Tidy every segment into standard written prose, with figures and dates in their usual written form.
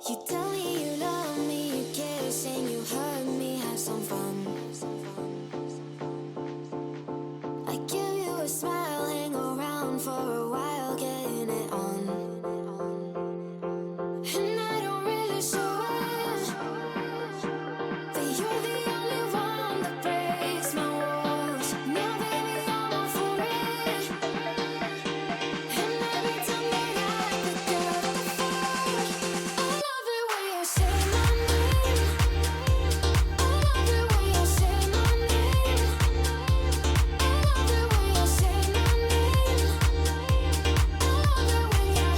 You tell me you love me, you kiss and you hurt me, have some fun. I give you a smile, hang around for a while, getting it on. And I don't really show it, but you're the only one that breaks my walls. Now baby I'm all for it, and every time that I pick up the phone, I love it when you say my name. I love it when you say my name. I love it when you say my name. I love it when you.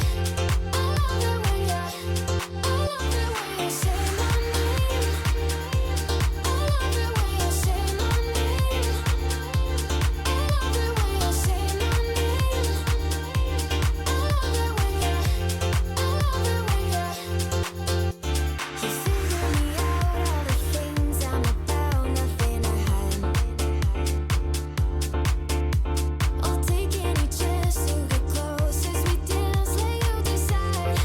I love it when you. I love it when you say my name. I love it when you say my name. I love it when you say my name. I love it when you. I love it when you. You figure me out, all the things I'm about, nothing I hide. I'll take any chance to get close as we dance, let you decide.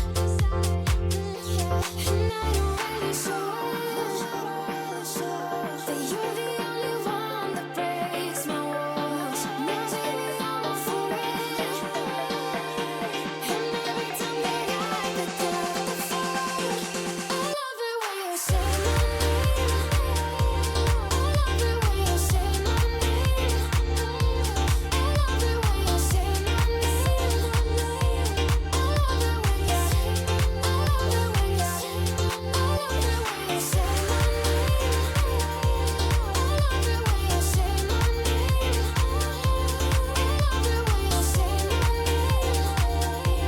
And I don't really show it, but you're the only one that breaks my walls. Now baby I'm all for it, and every time that I pick up the phone, I love it when you say my name. I love it when you say my name. I love it when you say my name. I love it when you. I love it when you. I love it when you say my name. I love it when you say my name. I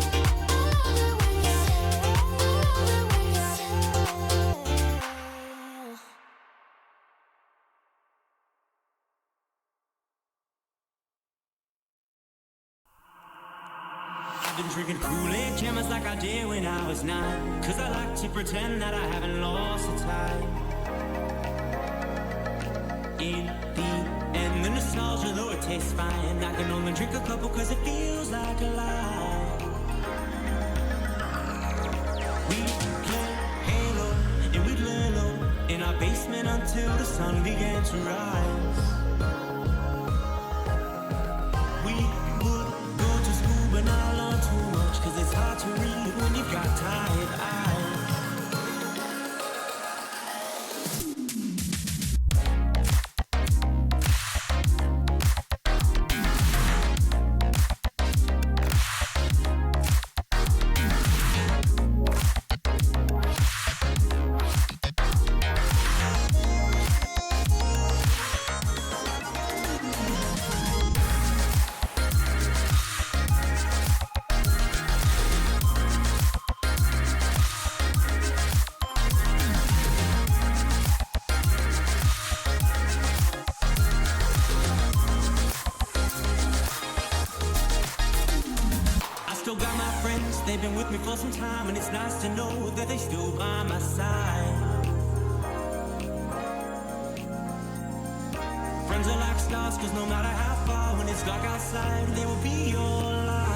love it when you say my name. I've been drinking Kool-Aid chemist like I did when I was 9. Cause I like to pretend that I haven't lost the time. In the end, the nostalgia, though it tastes fine, I can only drink a couple cause it feels like a lie. We play Halo and we'd lay low in our basement until the sun began to rise. We would go to school but not learn too much, cause it's hard to read when you've got tired eyes. I still got my friends, they've been with me for some time, and it's nice to know that they still by my side. Friends are like stars, cause no matter how far, when it's dark outside, they will be your light.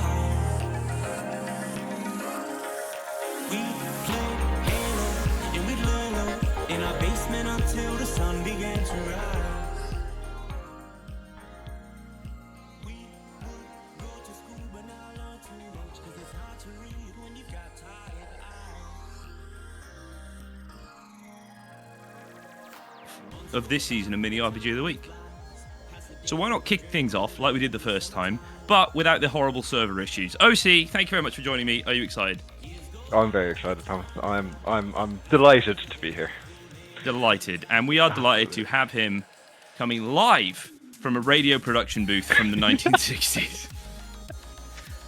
We played Halo and we'd lay low in our basement until the sun began to rise. We would go to school but not learn too much, cause it's hard to read when you've got tired eyes. Of this season of Mini RPG of the Week. So why not kick things off like we did the first time, but without the horrible server issues? OC, thank you very much for joining me. Are you excited? I'm very excited, Thomas. I'm delighted to be here. Delighted. And we are delighted to have him coming live from a radio production booth from the 1960s.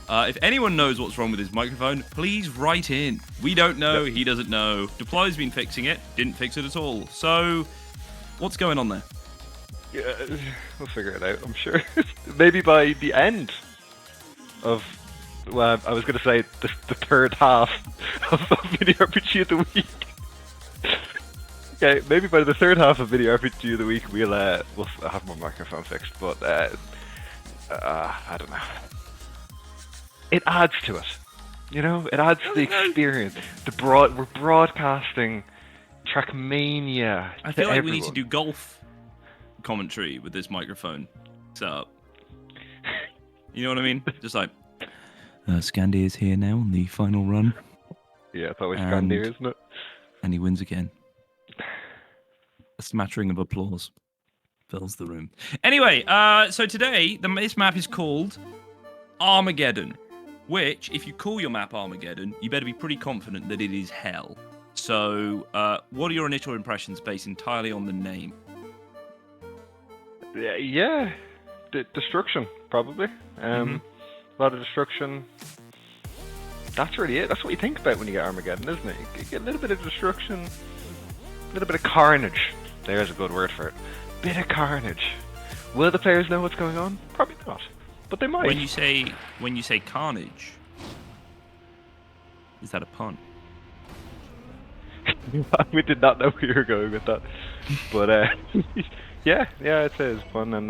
If anyone knows what's wrong with his microphone, please write in. We don't know, he doesn't know. Deploy's been fixing it, didn't fix it at all. So, what's going on there? Yeah, we'll figure it out, I'm sure. Maybe by the end of, well, I was going to say the third half of Video RPG of the Week. Okay, maybe by the third half of Video RPG of the Week we'll have my microphone fixed, but I don't know. It adds to it. You know, it adds to the experience. We're broadcasting Trackmania I to feel like everyone. we need to do golf commentary with this microphone set up. You know what I mean? Just like, Scandi is here now on the final run, Yeah, it's always And- Scandir, isn't it? and he wins again. A smattering of applause fills the room. Anyway, so today, this map is called Armageddon, which, if you call your map Armageddon, you better be pretty confident that it is hell. So, what are your initial impressions based entirely on the name? Yeah. Destruction, probably. A lot of destruction. That's really it. That's what you think about when you get Armageddon, isn't it? You get a little bit of destruction, a little bit of carnage. There's a good word for it. Bit of carnage. Will the players know what's going on? Probably not, but they might. When you say carnage, is that a pun? We did not know where you were going with that, but yeah, it says fun and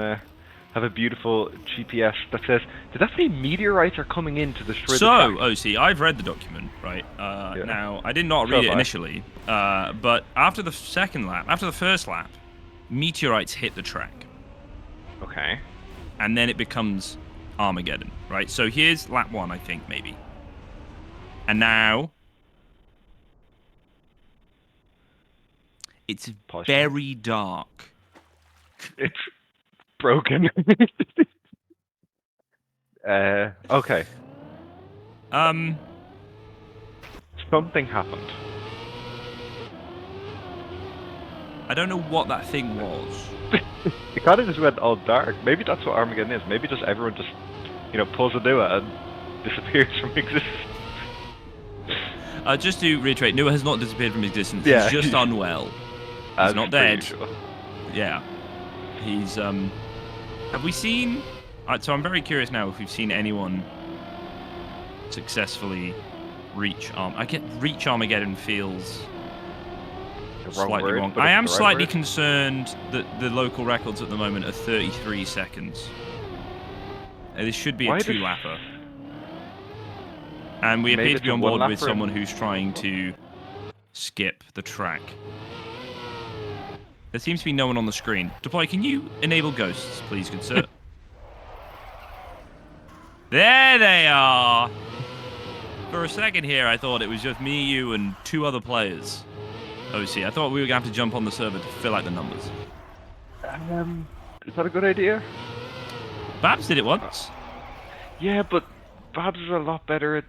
have a beautiful GPS that says. Did that say meteorites are coming in to destroy the track? OC, I've read the document, right? Now, I did not So read it have I. initially, but after the first lap, meteorites hit the track, Okay. and then it becomes Armageddon, right? So here's lap 1, I think, maybe. And now, it's Pause. very dark. It's broken. Okay. Something happened. I don't know what that thing was. It kind of just went all dark. Maybe that's what Armageddon is. Maybe just everyone just, pulls a Nua and disappears from existence. Just to reiterate, Noah has not disappeared from existence. Yeah. He's just unwell. As not per dead. usual. Yeah. He's, have we seen... so I'm very curious now if we've seen anyone successfully reach reach Armageddon feels The wrong slightly word, wrong. but I it's am the right slightly word. concerned that the local records at the moment are 33 seconds. This should be Why a does- 2-lapper. And we Maybe appear to it's be a on board with one-lapper. someone who's trying to skip the track. There seems to be no one on the screen. Deploy, can you enable ghosts, please, good sir? There they are! For a second here, I thought it was just me, you, and 2 other players. OC, I thought we were going to have to jump on the server to fill out the numbers. Is that a good idea? Babs did it once. Yeah, but Babs is a lot better at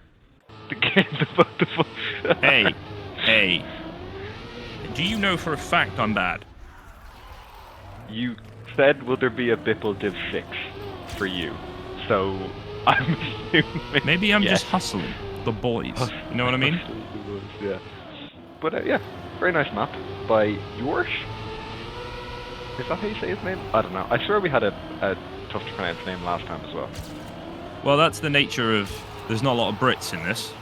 the game than both of us. Hey. Do you know for a fact I'm bad? You said, will there be a Bipple Div 6 for you? So, I'm assuming... Maybe I'm yeah. just hustling the boys. You know what I mean? Yeah. But, yeah, very nice map by Yorsh. Is that how you say his name? I don't know. I swear we had a tough to pronounce name last time as well. Well, that's the nature of... There's not a lot of Brits in this.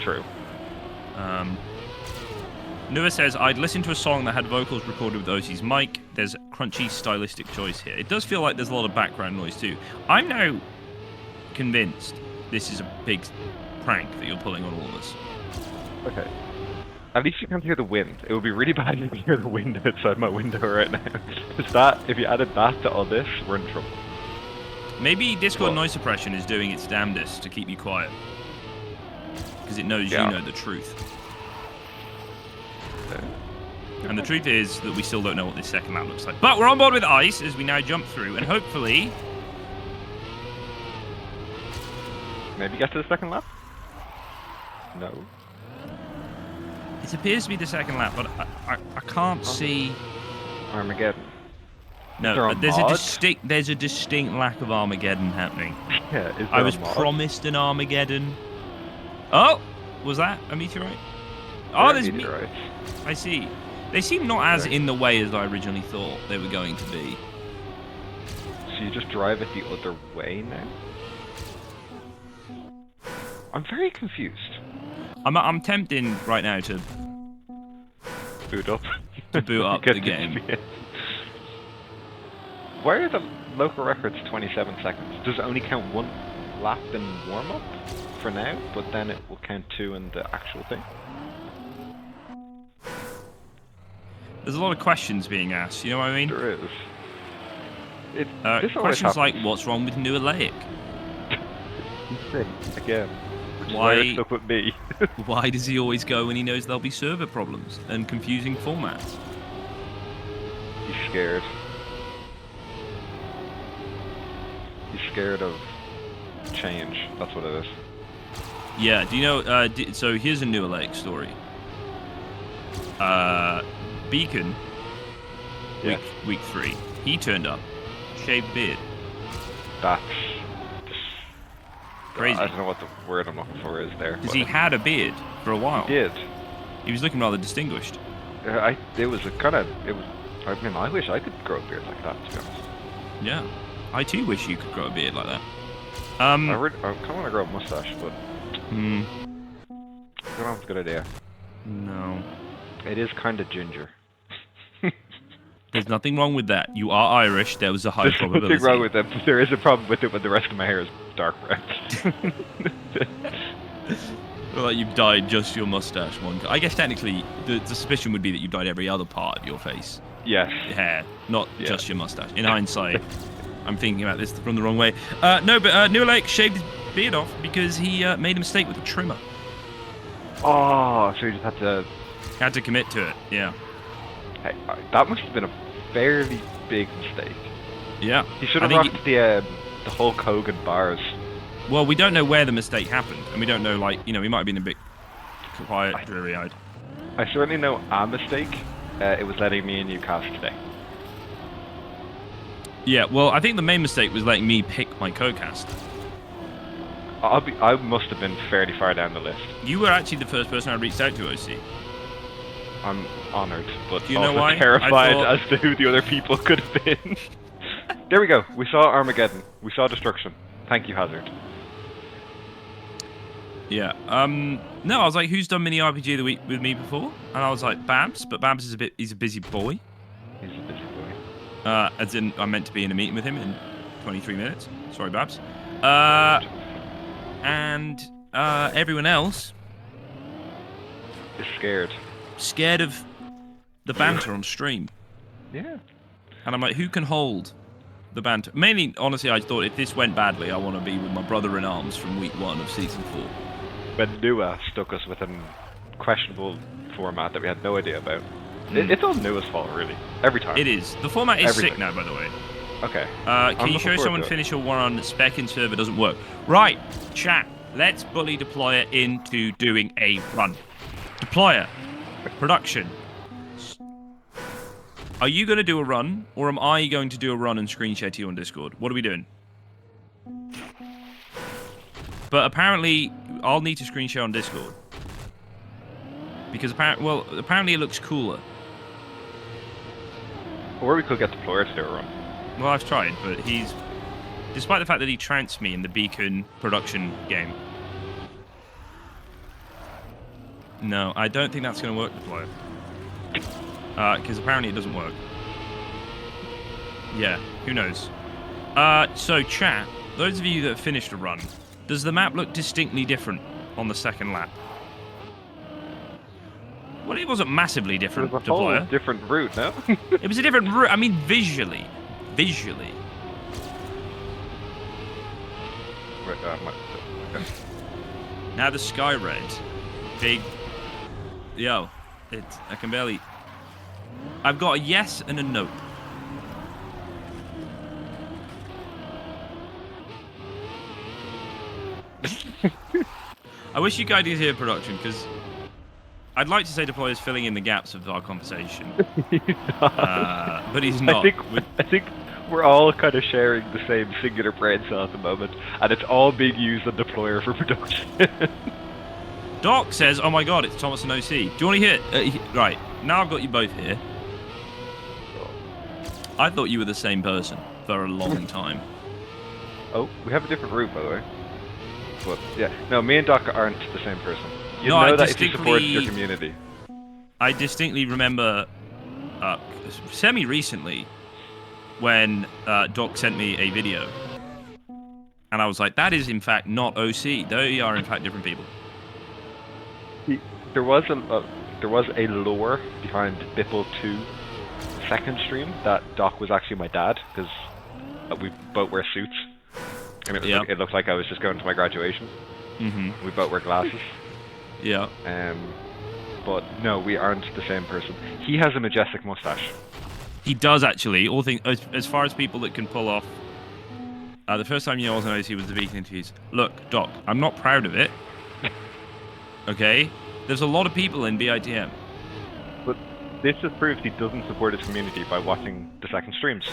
True. Nuva says, I'd listen to a song that had vocals recorded with OC's mic. There's a crunchy stylistic choice here. It does feel like there's a lot of background noise too. I'm now convinced this is a big prank that you're pulling on all of us. Okay. At least you can't hear the wind. It would be really bad if you could hear the wind outside my window right now. If you added that to all this, we're in trouble. Maybe Discord What? noise suppression is doing its damnedest to keep you quiet. Because it knows Yeah. you know the truth. And the truth is that we still don't know what this second map looks like. But we're on board with ice as we now jump through, and hopefully... Maybe get to the second lap? No. It appears to be the second lap, but I can't see... Armageddon. No, there a there's mod? there's a distinct lack of Armageddon happening. Yeah, is there I was a mod? promised an Armageddon. Oh, was that a meteorite? There Oh, are there's meteorites. I see. They seem not as Okay. in the way as I originally thought they were going to be. So you just drive it the other way now? I'm very confused. I'm tempting right now to Boot up. boot up Get the game. GPS. Why are the local records 27 seconds? Does it only count one? lap in warm-up for now, but then it will count 2 in the actual thing. There's a lot of questions being asked, you know what I mean? There is. This always Questions like, happens. what's wrong with New Alaic? Again. Which is Why- why it's stuck with me. Why does he always go when he knows there'll be server problems and confusing formats? He's scared. He's scared of change. That's what it is. Yeah, do you know, so here's a New Alaic story. Beacon, Yeah. week 3, he turned up, shaved beard. That's... Crazy. I don't know what the word I'm looking for is there. Because but he had a beard for a while. He did. He was looking rather distinguished. It was a kind of... I mean, I wish I could grow a beard like that, to be honest. Yeah. I too wish you could grow a beard like that. I kind of want to grow a mustache, but I don't know if it's a good idea. No. It is kind of ginger. There's nothing wrong with that. You are Irish. There was a high There's probability. nothing wrong with it, but there is a problem with it when the rest of my hair is dark brown. Well, like you've dyed just your mustache one. I guess technically the suspicion would be that you dyed every other part of your face. Yes. Hair, not Yeah. just your mustache. In hindsight, I'm thinking about this from the wrong way. No, but New Alaic shaved his beard off because he made a mistake with the trimmer. Oh, so you just had to... Had to commit to it. Yeah. Hey, that must have been a fairly big mistake. Yeah. He should I have think rocked the Hulk Hogan bars. Well, we don't know where the mistake happened, and we don't know, like, you know, he might have been a bit quiet, dreary-eyed. I certainly know a mistake. It was letting me and you cast today. Yeah, well, I think the main mistake was letting me pick my co-cast. I must have been fairly far down the list. You were actually the first person I reached out to, OC. I'm honoured, but Do you know also why? terrified I thought- as to who the other people could have been. There we go. We saw Armageddon. We saw destruction. Thank you, Hazard. Yeah. No, I was like, who's done mini RPG of the week with me before? And I was like, Babs, but Babs is he's a busy boy. He's a busy boy. As in, I'm meant to be in a meeting with him in 23 minutes. Sorry, Babs. And everyone else Is scared. scared of the banter on stream. Yeah. And I'm like, who can hold the banter? Mainly, honestly, I thought if this went badly, I want to be with my brother in arms from week 1 of season 4. When Nua stuck us with a questionable format that we had no idea about. It's all Nua's fault, really. Every time. It is. The format is Everything. sick now, by the way. Okay. Can you looking show forward someone to it. finish a one on spec in server doesn't work? Right, chat. Let's bully Deployer into doing a run. Deployer, production. Are you going to do a run, or am I going to do a run and screen share to you on Discord? What are we doing? But apparently, I'll need to screen share on Discord. Because apparently it looks cooler. Or we could get Deployer to do a run. Well, I've tried, but he's... Despite the fact that he trounced me in the Beacon production game. No, I don't think that's going to work, Deployer. Because apparently it doesn't work. Yeah, who knows? So, chat, those of you that have finished a run, does the map look distinctly different on the second lap? Well, it wasn't massively different, It was a whole Deployer. different route, no? It was a different route. I mean, visually. Visually. Wait, okay. Now the sky red. Big. Yo. I can barely. I've got a yes and a no. I wish you guys could hear production, because I'd like to say Deploy is filling in the gaps of our conversation. But he's not. I think we're all kind of sharing the same singular brain cell at the moment, and it's all being used on Deployer for production. Doc says, oh my god, it's Thomas and OC. Do you want to hear it? Right, now I've got you both here. I thought you were the same person for a long time. Oh, we have a different route, by the way. But yeah, no, me and Doc aren't the same person. You No, know I that if you support your distinctly- community. I distinctly remember semi-recently when Doc sent me a video And I was like, that is in fact not OC. They are in fact different people. There was a lore behind Bipple 2 second stream that Doc was actually my dad, because we both wear suits. And it looked like I was just going to my graduation. Mm-hmm. We both wear glasses. Yeah. But no, we aren't the same person. He has a majestic mustache. He does actually. All things as far as people that can pull off. The first time you also noticed he was the Beacon interviews. Look, Doc, I'm not proud of it. Okay? There's a lot of people in BITM. But this just proves he doesn't support his community by watching the second streams.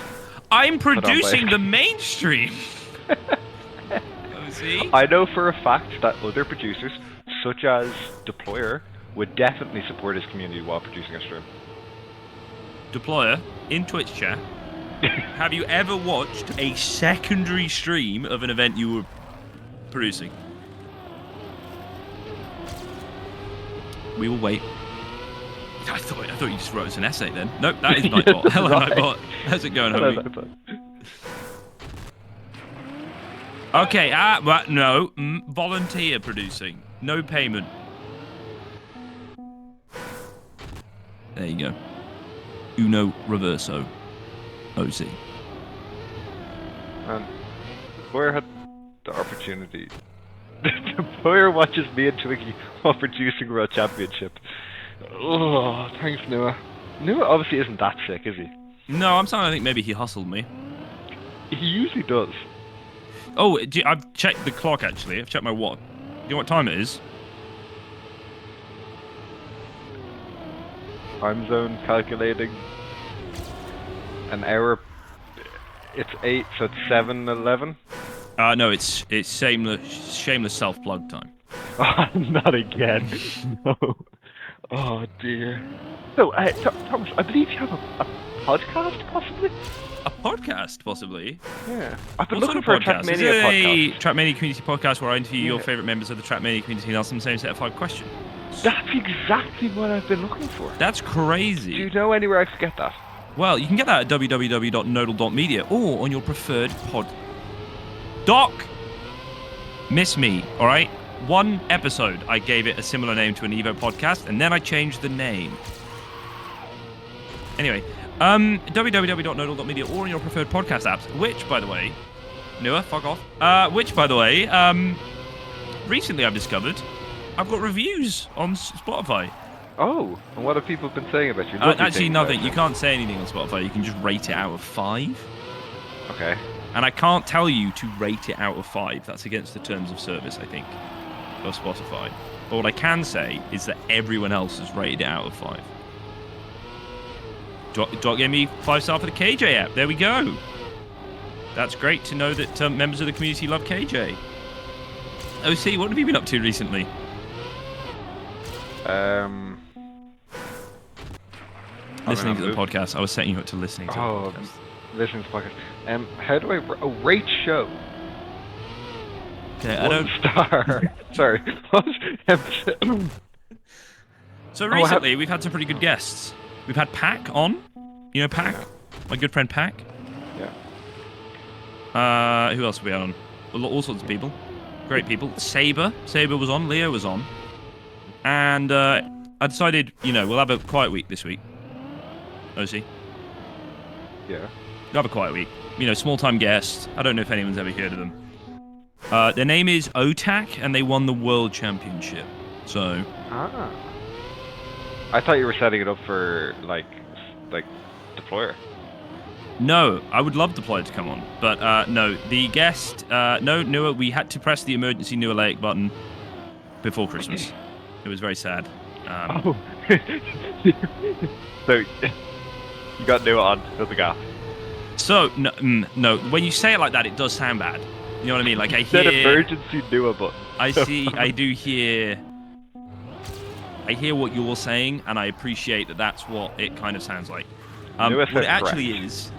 I'm producing the mainstream. See? I know for a fact that other producers, such as Deployer, would definitely support his community while producing a stream. Deployer, in Twitch chat, have you ever watched a secondary stream of an event you were producing? We will wait. I thought you just wrote us an essay then. Nope, that is Nightbot. Hello, Nightbot. How's it going, homie? Okay, no. Volunteer producing. No payment. There you go. Uno Reverso. OC. And Boyer had the opportunity. Boyer watches me and Twiggy while producing World Championship. Oh, thanks, Noah. Noah obviously isn't that sick, is he? No, I'm starting to think maybe he hustled me. He usually does. Oh, I've checked the clock, actually. I've checked my watch. Do you know what time it is? Time zone calculating. An hour. It's 8, so it's 7:11. No, it's shameless self-plug time. Oh, not again. No. Oh dear. So, Thomas, I believe you have a podcast, possibly. A podcast, possibly. Yeah. I've been What looking sort for of a podcast? Is Trackmania it a podcast. Trackmania community podcast where I interview your favourite members of the Trackmania community and ask them the same set of 5 questions? That's exactly what I've been looking for. That's crazy. Do you know anywhere I could get that? Well, you can get that at www.nodal.media or on your preferred pod. Doc! Miss me, alright? One episode, I gave it a similar name to an Evo podcast, and then I changed the name. Anyway, www.nodal.media or on your preferred podcast apps, which, by the way, Noah, fuck off. Which, by the way, recently I've discovered I've got reviews on Spotify. Oh, and what have people been saying about you? Actually, nothing. You can't say anything on Spotify. You can just rate it out of 5. Okay. And I can't tell you to rate it out of 5. That's against the terms of service, I think, of Spotify. But what I can say is that everyone else has rated it out of 5. Doc gave me 5-star for the KJ app. There we go. That's great to know that members of the community love KJ. OC, what have you been up to recently? Listening to the podcast. I was setting you up to listening to the podcast. Listening to the podcast. How do I rate show? Okay, 1 star. Sorry. So recently, we've had some pretty good guests. We've had Pac on. You know Pac? Yeah. My good friend Pac. Yeah. Who else have we had on? All sorts of people. Great people. Saber was on. Leo was on. And I decided, we'll have a quiet week this week. OC? Yeah. We'll have a quiet week. Small-time guests. I don't know if anyone's ever heard of them. Their name is OTAC, and they won the World Championship. So... Ah. I thought you were setting it up for, like Deployer. No, I would love Deployer to come on. But, no. The guest... no, we had to press the emergency New Lake button before Christmas. It was very sad. So, you got Noah on with the gap. So, no, when you say it like that, it does sound bad. You know what I mean? Like, I hear... That emergency Noah button. I hear what you're saying, and I appreciate that that's what it kind of sounds like. What it actually is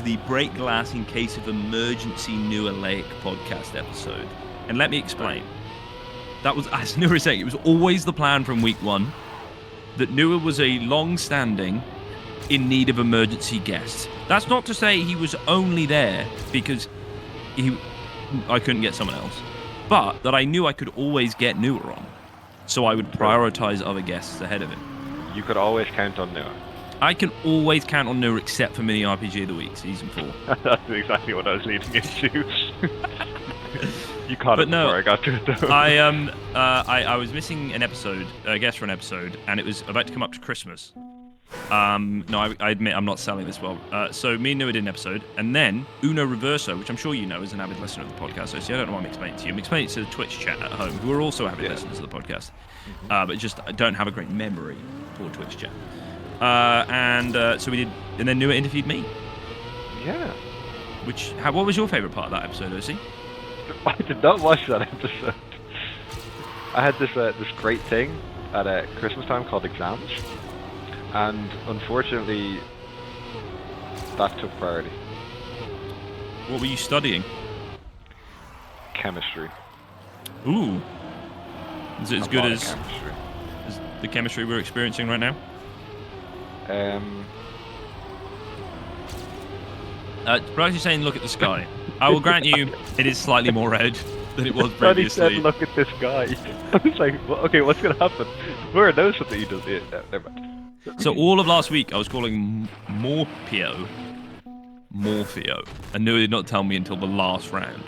the Break Glass in Case of Emergency Newer Lake podcast episode. And let me explain. That was, as Newer was saying, it was always the plan from week 1 that Newer was a long-standing, in need of emergency guest. That's not to say he was only there because I couldn't get someone else, but that I knew I could always get Newer on, so I would prioritize other guests ahead of him. You could always count on Noah. I can always count on Newer except for Mini RPG of the Week, Season 4. That's exactly what I was leading into. You caught it no, before I got to it, though. I was missing an episode, a guest for an episode, and it was about to come up to Christmas. No, I admit I'm not selling this well. So me and Noah did an episode, and then Uno Reverso, which I'm sure you know is an avid listener of the podcast. So I don't know why I'm explaining it to you. I'm explaining it to the Twitch chat at home, who are also avid listeners of the podcast, but just don't have a great memory for Twitch chat. So we did, and then Noah interviewed me. Yeah. What was your favourite part of that episode, OC? I did not watch that episode. I had this great thing at Christmas time called exams, and unfortunately, that took priority. What were you studying? Chemistry. Ooh. Is it as good as chemistry. the chemistry we're experiencing right now? Bryce is saying, look at the sky. I will grant you, it is slightly more red than it was But he said, previously. look at this guy. I was like, well, okay, what's going to happen? Where knows what he does? Yeah, never mind. So all of last week, I was calling Morpheo, and Noah did not tell me until the last round.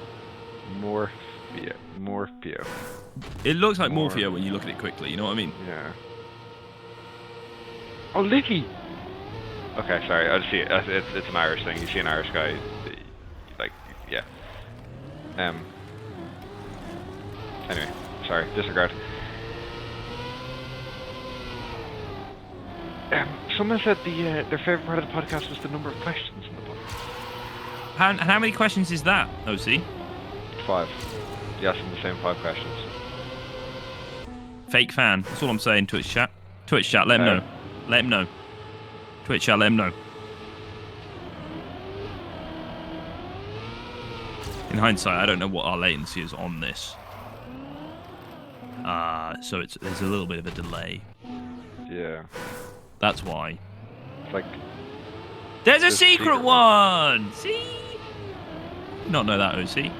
Morpheo. It looks like Morpheo when you look at it quickly, you know what I mean? Yeah. Oh, Licky! Okay, sorry, I just see it. It's an Irish thing. You see an Irish guy, like, yeah. Anyway, sorry, disregard. Someone said their favorite part of the podcast was the number of questions in the book. How many questions is that, OC? 5. You asked them the same 5 questions. Fake fan. That's all I'm saying, Twitch chat. Twitch chat, let him know. Let him know. Twitch chat, let him know. In hindsight, I don't know what our latency is on this. So there's a little bit of a delay. Yeah. That's why. It's like... There's a secret one! See? Not know that, OC.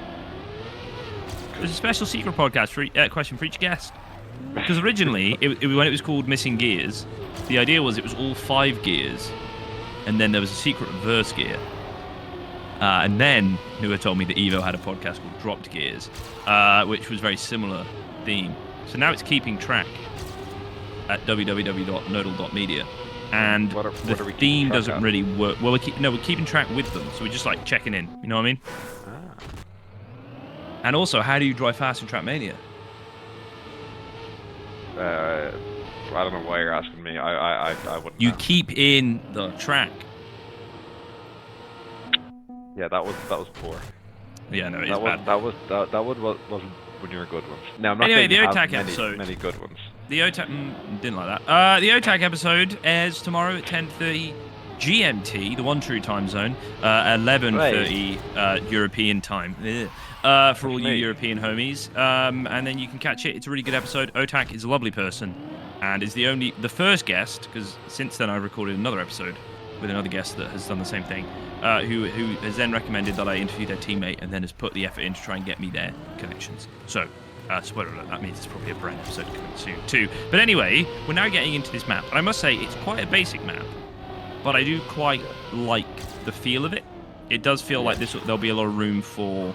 There's a special secret podcast for question for each guest. Because originally, when it was called Missing Gears, the idea was it was all 5 gears, and then there was a secret reverse gear. And then Noah told me that Evo had a podcast called Dropped Gears, which was very similar theme. So now it's keeping track at www.nodal.media, and what are the we theme keeping track doesn't at? really work. Well, we're keeping track with them, so we're just like checking in. You know what I mean? And also, how do you drive fast in Trackmania? I don't know why you're asking me. I wouldn't You know. keep in the track. Yeah, that was poor. Yeah, no, it is bad. That wasn't one of your good ones. Now, I'm not Anyway, saying the you have OTAC many, episode. many good ones. The OTAC didn't like that. The OTAC episode airs tomorrow at 10:30 GMT, the one true time zone, 11:30 European time. For all you European homies. And then you can catch it. It's a really good episode. OTAC is a lovely person, and is the first guest, because since then I've recorded another episode with another guest that has done the same thing, who has then recommended that I interview their teammate and then has put the effort in to try and get me their connections. So, spoiler alert, that means it's probably a brand episode coming soon too. But anyway, we're now getting into this map. And I must say, it's quite a basic map, but I do quite like the feel of it. It does feel like there'll be a lot of room for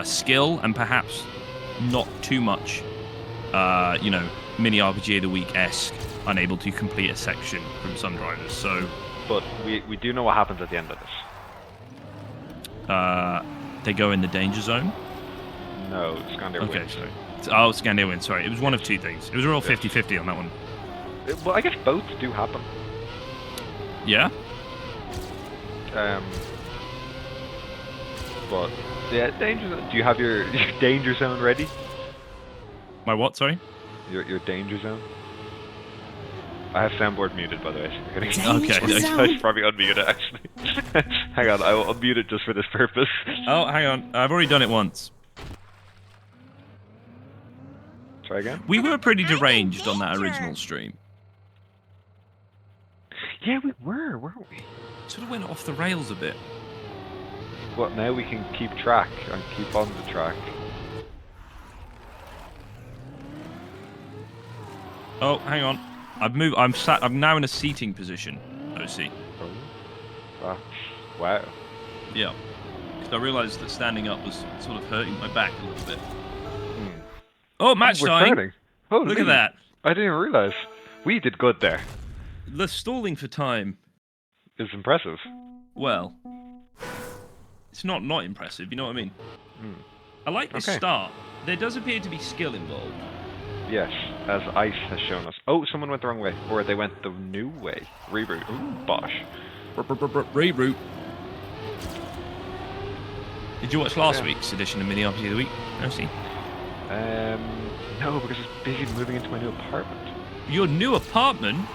skill and perhaps not too much, mini RPG of the week-esque, unable to complete a section from some drivers. So, But we do know what happens at the end of this. they go in the danger zone. No, Scandia Okay, wins. sorry. Oh, Scandia wins. Sorry, it was one of two things. It was a real 50-50 on that one. Well, I guess both do happen. Yeah. But yeah, danger zone. Do you have your danger zone ready? My what? Sorry. Your danger zone. I have soundboard muted, by the way. So you're Okay. I should probably unmute it, actually. Hang on, I will unmute it just for this purpose. Oh, hang on. I've already done it once. Try again? We were pretty deranged on that original stream. Yeah, we were, weren't we? Sort of went off the rails a bit. But now we can keep track and keep on the track. Oh, hang on. I've moved. I'm now in a seating position. OC. Oh, that's, wow. Yeah. Because I realised that standing up was sort of hurting my back a little bit. Oh, match We're time. starting. Holy. Look at that. I didn't realise. We did good there. The stalling for time. It's impressive. Well, it's not impressive. You know what I mean? I like this Okay. start. There does appear to be skill involved. Yes, as ice has shown us. Oh, someone went the wrong way. Or they went the new way. Reboot. Ooh, bosh. Reroute. Did you watch last Yeah. week's edition of Mini RPG of the Week? OC? No, because it's busy moving into my new apartment. Your new apartment?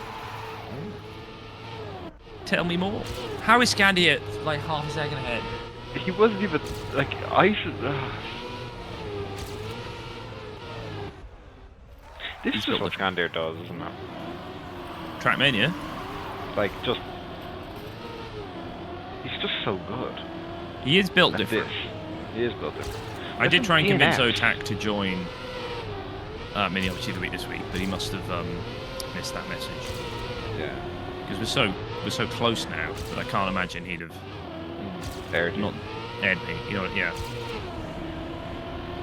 Tell me more. How is Scandia like half a second ahead? He wasn't even, like, ice is... This He's is just built what Scandir does, isn't it? Trackmania? Like, just... He's just so good. He is built At different. this. He is built different. I did Listen, try and convince DNF. Otak to join Mini RPG of the Week this week, but he must have missed that message. Yeah. Because we're so close now that I can't imagine he'd have There. not aired me. You know what? Yeah.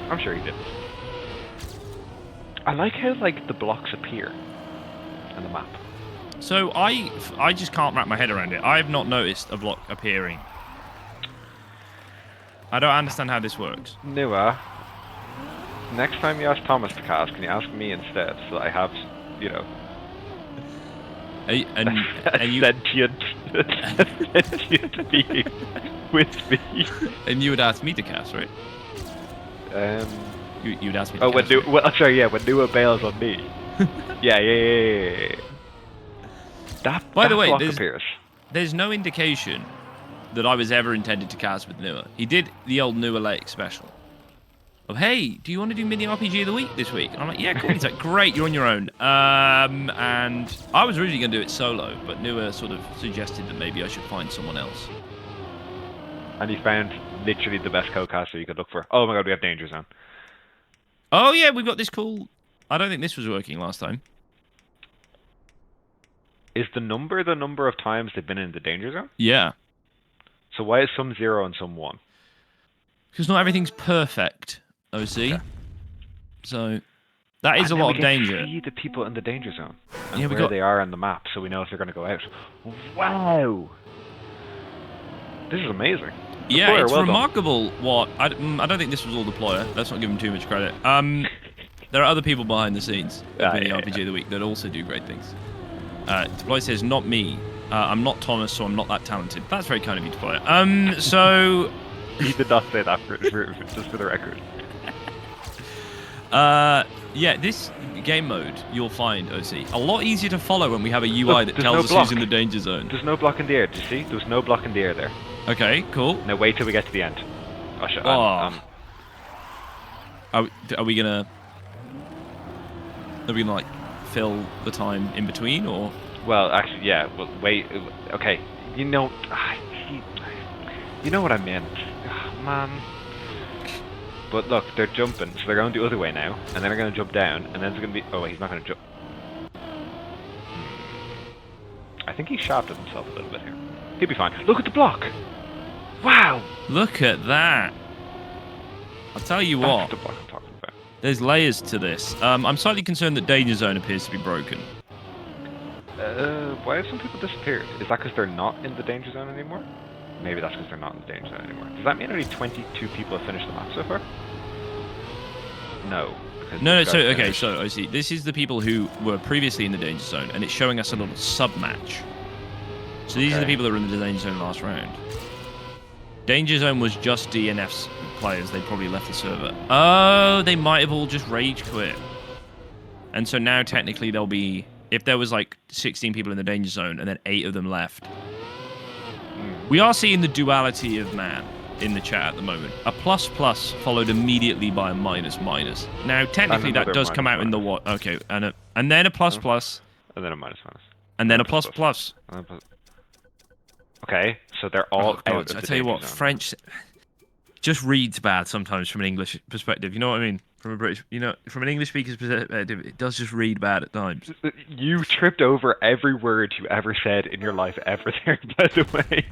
I'm sure he did. I like how, like, the blocks appear on the map. So I just can't wrap my head around it. I have not noticed a block appearing. I don't understand how this works. Nua, next time you ask Thomas to cast, can you ask me instead, so that I have, you know, And you sentient being with me. and you would ask me to cast, right? You'd ask me to Oh, cast. when Nua bails on me. Yeah. By the way, block there's- appears. There's no indication that I was ever intended to cast with Nua. He did the old Nua Lake special. Of, hey, do you want to do Mini RPG of the Week this week? And I'm like, yeah, cool. He's like, great, you're on your own. And I was originally going to do it solo, but Nua sort of suggested that maybe I should find someone else. And he found literally the best co-caster you could look for. Oh my god, we have Danger Zone. Oh, yeah, we've got this cool... I don't think this was working last time. Is the number of times they've been in the Danger Zone? Yeah. So why is some 0 and some 1? Because not everything's perfect, OC. Okay. So, that is And a then lot we of can danger. see the people in the Danger Zone. And Yeah, we where got- they are on the map, so we know if they're going to go out. Wow! This is amazing. Yeah, Deployer, it's well done. remarkable what... I don't think this was all Deployer. Let's not give him too much credit. There are other people behind the scenes of Mini RPG of the Week that also do great things. Deployer says, not me. I'm not Thomas, so I'm not that talented. That's very kind of you, Deployer. So... He did not say that, just for the record. Yeah, this game mode, you'll find, OC, a lot easier to follow when we have a UI Look, that there's tells no us block. who's in the danger zone. There's no block in the air, do you see? There's no block in the air there. Okay, cool. Now wait till we get to the end. Are we gonna like fill the time in between, or? Well, actually, yeah. Well, wait. Okay. You know what I meant. Man. But look, they're jumping, so they're going the other way now, and then they're going to jump down, and then it's going to be... Oh, wait, he's not going to jump. I think he shafted himself a little bit here. He'll be fine. Look at the block! Wow! Look at that. I'll tell you what, That's the block I'm talking about. there's layers to this. I'm slightly concerned that danger zone appears to be broken. Why have some people disappeared? Is that because they're not in the danger zone anymore? Maybe that's because they're not in the danger zone anymore. Does that mean only 22 people have finished the map so far? No. because No, these so, guys okay, finished. so, I see. This is the people who were previously in the danger zone, and it's showing us a little sub-match. So these are the Okay. people that were in the danger zone last round. Danger zone was just DNF's players. They probably left the server. Oh, they might have all just rage quit. And so now technically there'll be... If there was like 16 people in the danger zone and then 8 of them left. We are seeing the duality of man in the chat at the moment. A plus plus followed immediately by a minus minus. Now technically that another does come minus out in the what? Okay, and then a plus plus, And then a minus minus. and then a plus plus. And then plus- Okay, so they're all Oh, out God, of I the tell you what, danger zone. French just reads bad sometimes from an English perspective. You know what I mean? From a British, from an English speaker's perspective, it does just read bad at times. You tripped over every word you ever said in your life ever there, by the way.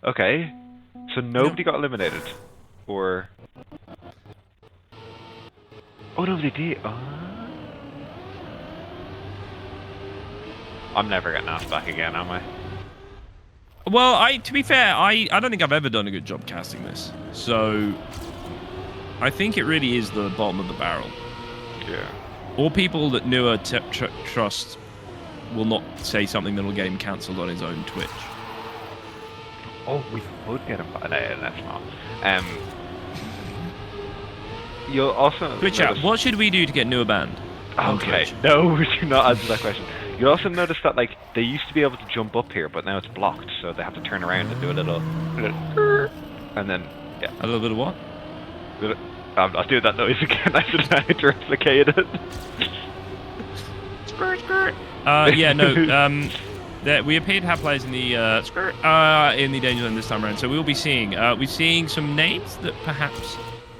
Okay, so nobody got eliminated, or... Oh no, they did. I'm never getting asked back again, am I? Well, to be fair, I don't think I've ever done a good job casting this. So I think it really is the bottom of the barrel. Yeah. All people that Nua trust will not say something that will get him cancelled on his own Twitch. Oh, we would get him back. No, that's not. You'll also Twitch notice... out. What should we do to get Nua banned? on Okay, Twitch? no, we do not answer that question. You'll also notice that, like, they used to be able to jump up here, but now it's blocked, so they have to turn around and do a little and then, yeah. A little bit of what? I'll do that noise again. I don't know how to replicate it. Yeah, no. We appear to have players in the danger zone this time around, so we'll be seeing. We're seeing some names that perhaps,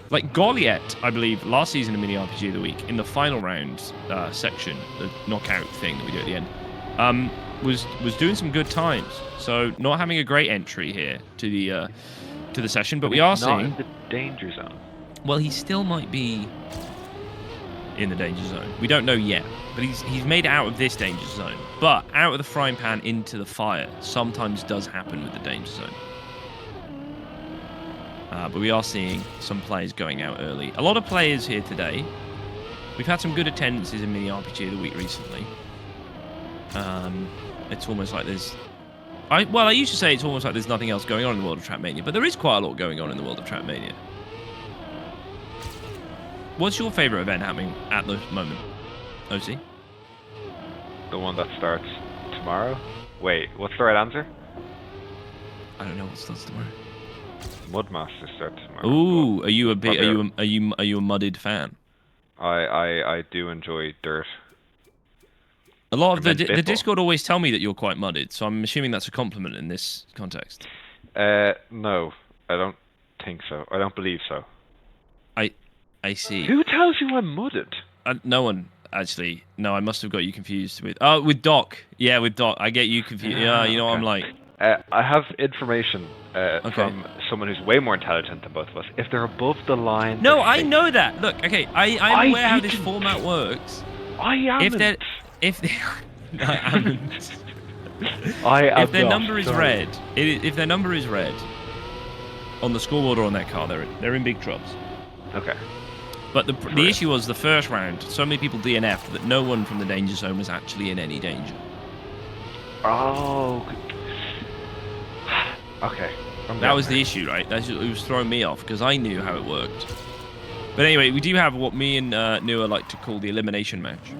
like Goliath, I believe, last season in Mini RPG of the Week in the final round section, the knockout thing that we do at the end, was doing some good times. So not having a great entry here to the session, but we are not seeing in the danger zone. Well, he still might be in the danger zone. We don't know yet, but he's made it out of this danger zone. But out of the frying pan into the fire sometimes does happen with the danger zone. But we are seeing some players going out early. A lot of players here today. We've had some good attendances in Mini RPG of the Week recently. It's almost like there's... I used to say it's almost like there's nothing else going on in the world of Trapmania, but there is quite a lot going on in the world of Trapmania. What's your favourite event happening at the moment, OC? The one that starts tomorrow? Wait, what's the right answer? I don't know what starts tomorrow. Mudmaster starts tomorrow. Ooh, but are you a big? probably Are you a mudded fan? I do enjoy dirt. A lot of the Bitball. Discord always tell me that you're quite mudded, so I'm assuming that's a compliment in this context. No, I don't think so. I don't believe so. I see. Who tells you I'm mudded? No one, actually. No, I must have got you confused with... with Doc. Yeah, with Doc. I get you confused. Yeah, you know what I'm like. I have information from someone who's way more intelligent than both of us. If they're above the line... No, I know that. Look, okay, I'm aware how this didn't. format works. I am. If their number is red, if their number is red on the scoreboard or on their car, they're in big troubles. Okay. But the issue was the first round, so many people DNF'd that no one from the danger zone was actually in any danger. Oh. Okay. That was the issue, right? It was throwing me off because I knew how it worked. But anyway, we do have what me and Nua like to call the elimination match.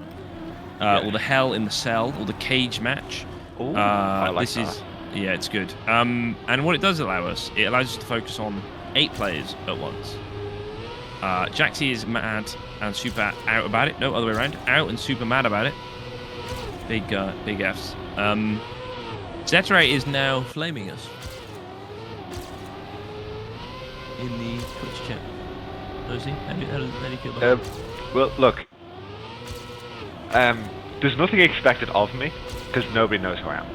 Or the hell in the cell, or the cage match. Ooh, I like this that. is yeah, it's good. And what it does allow us, it allows us to focus on 8 players at once. Jaxie is mad and super out about it. No, other way around. Out and super mad about it. Big Fs. Zetere is now flaming us in the Twitch chat. Rosie, how do you feel about that? Well, look. There's nothing expected of me because nobody knows who I am.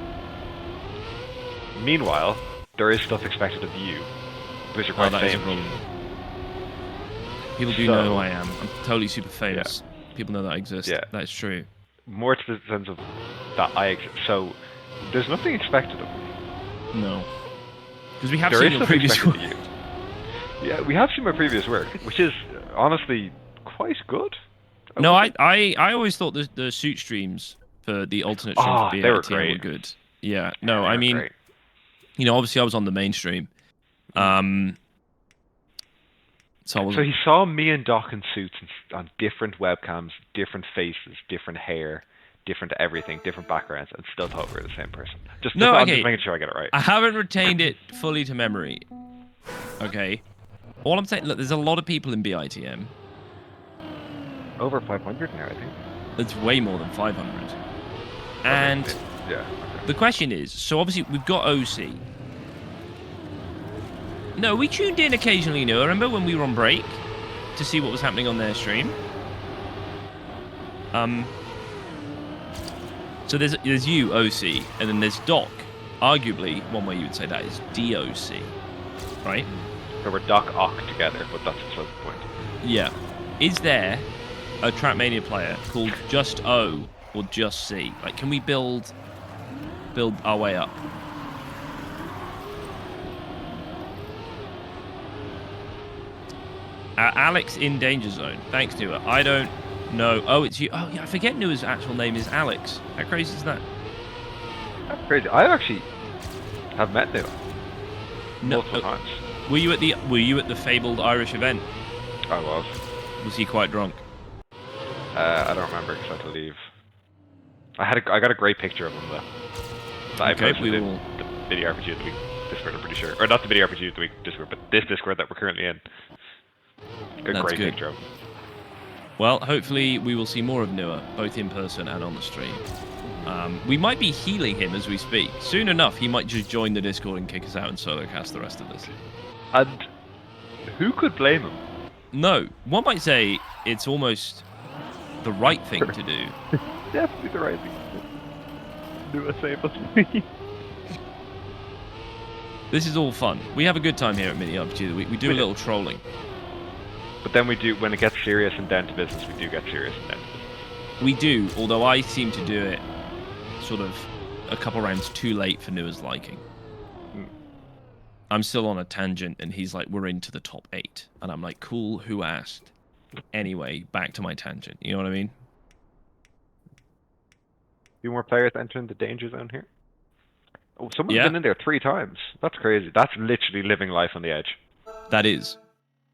Meanwhile, there is stuff expected of you because you're quite that is a famous. problem. People do know who I am. I'm totally super famous. Yeah. People know that I exist. Yeah. That's true. More to the sense of that I exist. So there's nothing expected of me. No. Because we have There seen is your stuff previous expected work. of you. Yeah, we have seen my previous work, which is honestly quite good. No, I always thought the suit streams for the alternate stream for they were BATM great. were good. Yeah. No, They I were mean, great. obviously I was on the mainstream. So I was. So he saw me and Doc in suits on different webcams, different faces, different hair, different everything, different backgrounds, and still thought we were the same person. I'm just making sure I get it right. I haven't retained it fully to memory. Okay. All I'm saying, look, there's a lot of people in BITM. Over 500 now, I think. It's way more than 500. And Yeah. Okay. The question is, so obviously we've got OC. No, we tuned in occasionally, no? I remember when we were on break to see what was happening on their stream. So there's you, OC, and then there's Doc. Arguably, one way you would say that is DOC, right? So we're Doc Ock together, but that's beside the point. Yeah. Is there a Trapmania player called Just O or Just C? Like, can we build our way up? Alex in Danger Zone. Thanks, Nua. I don't know. Oh, it's you. Oh, yeah, I forget Nua's actual name is Alex. How crazy is that? That's crazy. I actually have met Nua No, multiple times. Were you at the fabled Irish event? I was. Was he quite drunk? I don't remember because I had to leave. I got a great picture of him though. That I Okay, posted in the Video RPG of the Week Discord, I'm pretty sure. Or not the Video RPG of the Week Discord, but this Discord that we're currently in. A That's great good. picture of him. Well, hopefully we will see more of Nua, both in person and on the stream. We might be healing him as we speak. Soon enough, he might just join the Discord and kick us out and solo cast the rest of this. And who could blame him? No, one might say it's almost the right thing to do. Definitely the right thing to do. Nua save us, please. This is all fun. We have a good time here at Mini RPG of the Week. We do a little trolling. But then we do, when it gets serious and down to business, we do get serious and down to business. We do, although I seem to do it sort of a couple rounds too late for Nua's liking. I'm still on a tangent, and he's like, we're into the top 8. And I'm like, cool, who asked? Anyway, back to my tangent. You know what I mean? Few more players entering the danger zone here. Oh, someone's Yeah. been in there 3 times. That's crazy. That's literally living life on the edge. That is.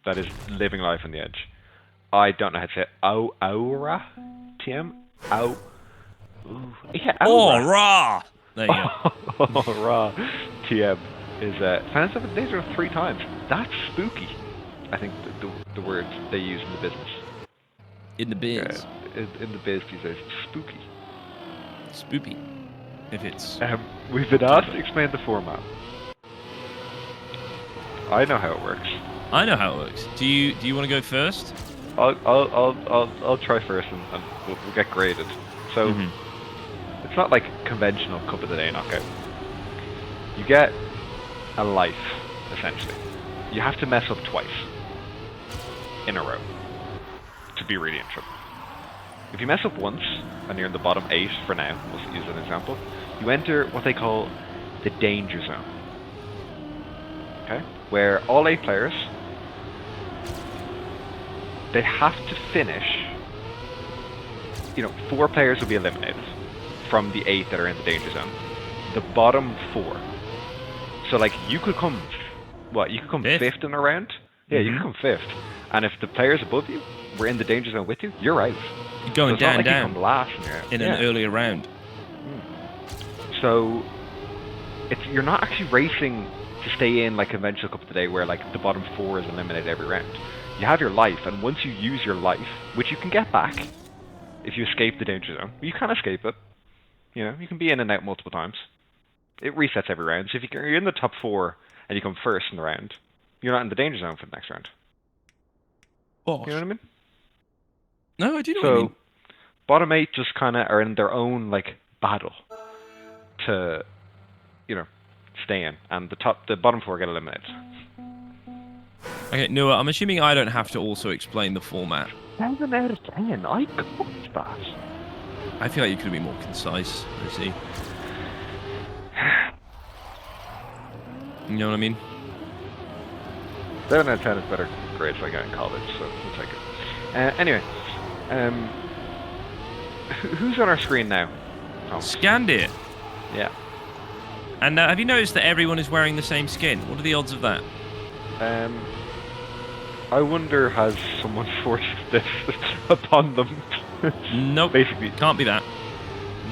That is living life on the edge. I don't know how to say it. Aura? TM? Ow. Ooh. Yeah, Oh, Aura. rah! There you go. Aura. TM is found over the danger 3 times. That's spooky. I think the words they use in the business. In the biz. In the biz these days. Spooky. Spoopy. If it's... We've been asked to explain the format. I know how it works. I know how it works. Do you want to go first? I'll try first and we'll get graded. So it's not like conventional Cup of the Day knockout. You get a life, essentially. You have to mess up twice in a row to be really in trouble. If you mess up once and you're in the bottom 8 for now, we'll use an example, you enter what they call the danger zone. Okay? Where all 8 players, they have to finish, 4 players will be eliminated from the 8 that are in the danger zone. The bottom 4. So like you could come fifth in a round? Yeah, you could come 5th. And if the players above you were in the danger zone with you, you're out. You're going So it's not like down. You come last In an earlier round. So you're not actually racing to stay in like conventional Cup of the Day where like the bottom 4 is eliminated every round. You have your life, and once you use your life, which you can get back if you escape the danger zone, you can escape it. You can be in and out multiple times. It resets every round. So if you're in the top 4 and you come first in the round, you're not in the danger zone for the next round. Oh. You know what I mean? No, I do know what you mean. Bottom 8 just kind of are in their own like battle to, stay in, and the bottom 4 get eliminated. Okay, Nua, I'm assuming I don't have to also explain the format. 7 out of 10. I got that. I feel like you could be more concise, Lucy. You know what I mean? 7 out of 10 is better grades I got in college, so we'll take it. Anyway, who's on our screen now? Oh, Scanned it. yeah. And have you noticed that everyone is wearing the same skin? What are the odds of that? I wonder, has someone forced this upon them? Nope. Basically, Can't be that.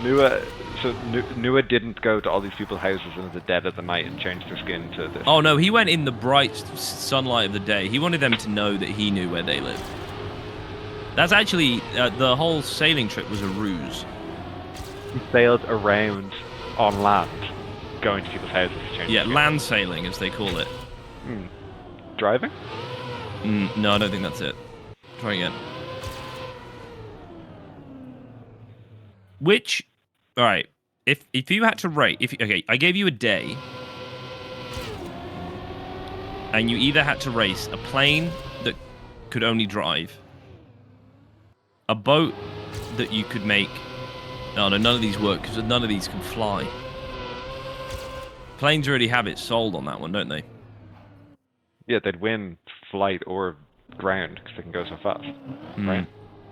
Nua didn't go to all these people's houses in the dead of the night and change their skin to this. Oh no, he went in the bright sunlight of the day. He wanted them to know that he knew where they lived. That's actually, the whole sailing trip was a ruse. He sailed around on land, going to people's houses to change. Yeah, the game. land sailing, as they call it. Driving? No, I don't think that's it. Try again. Which, all right, if you had to rate, okay, I gave you a day, and you either had to race a plane that could only drive, a boat that you could make. No, none of these work because none of these can fly. Planes already have it sold on that one, don't they? Yeah, they'd win flight or ground because they can go so fast, right?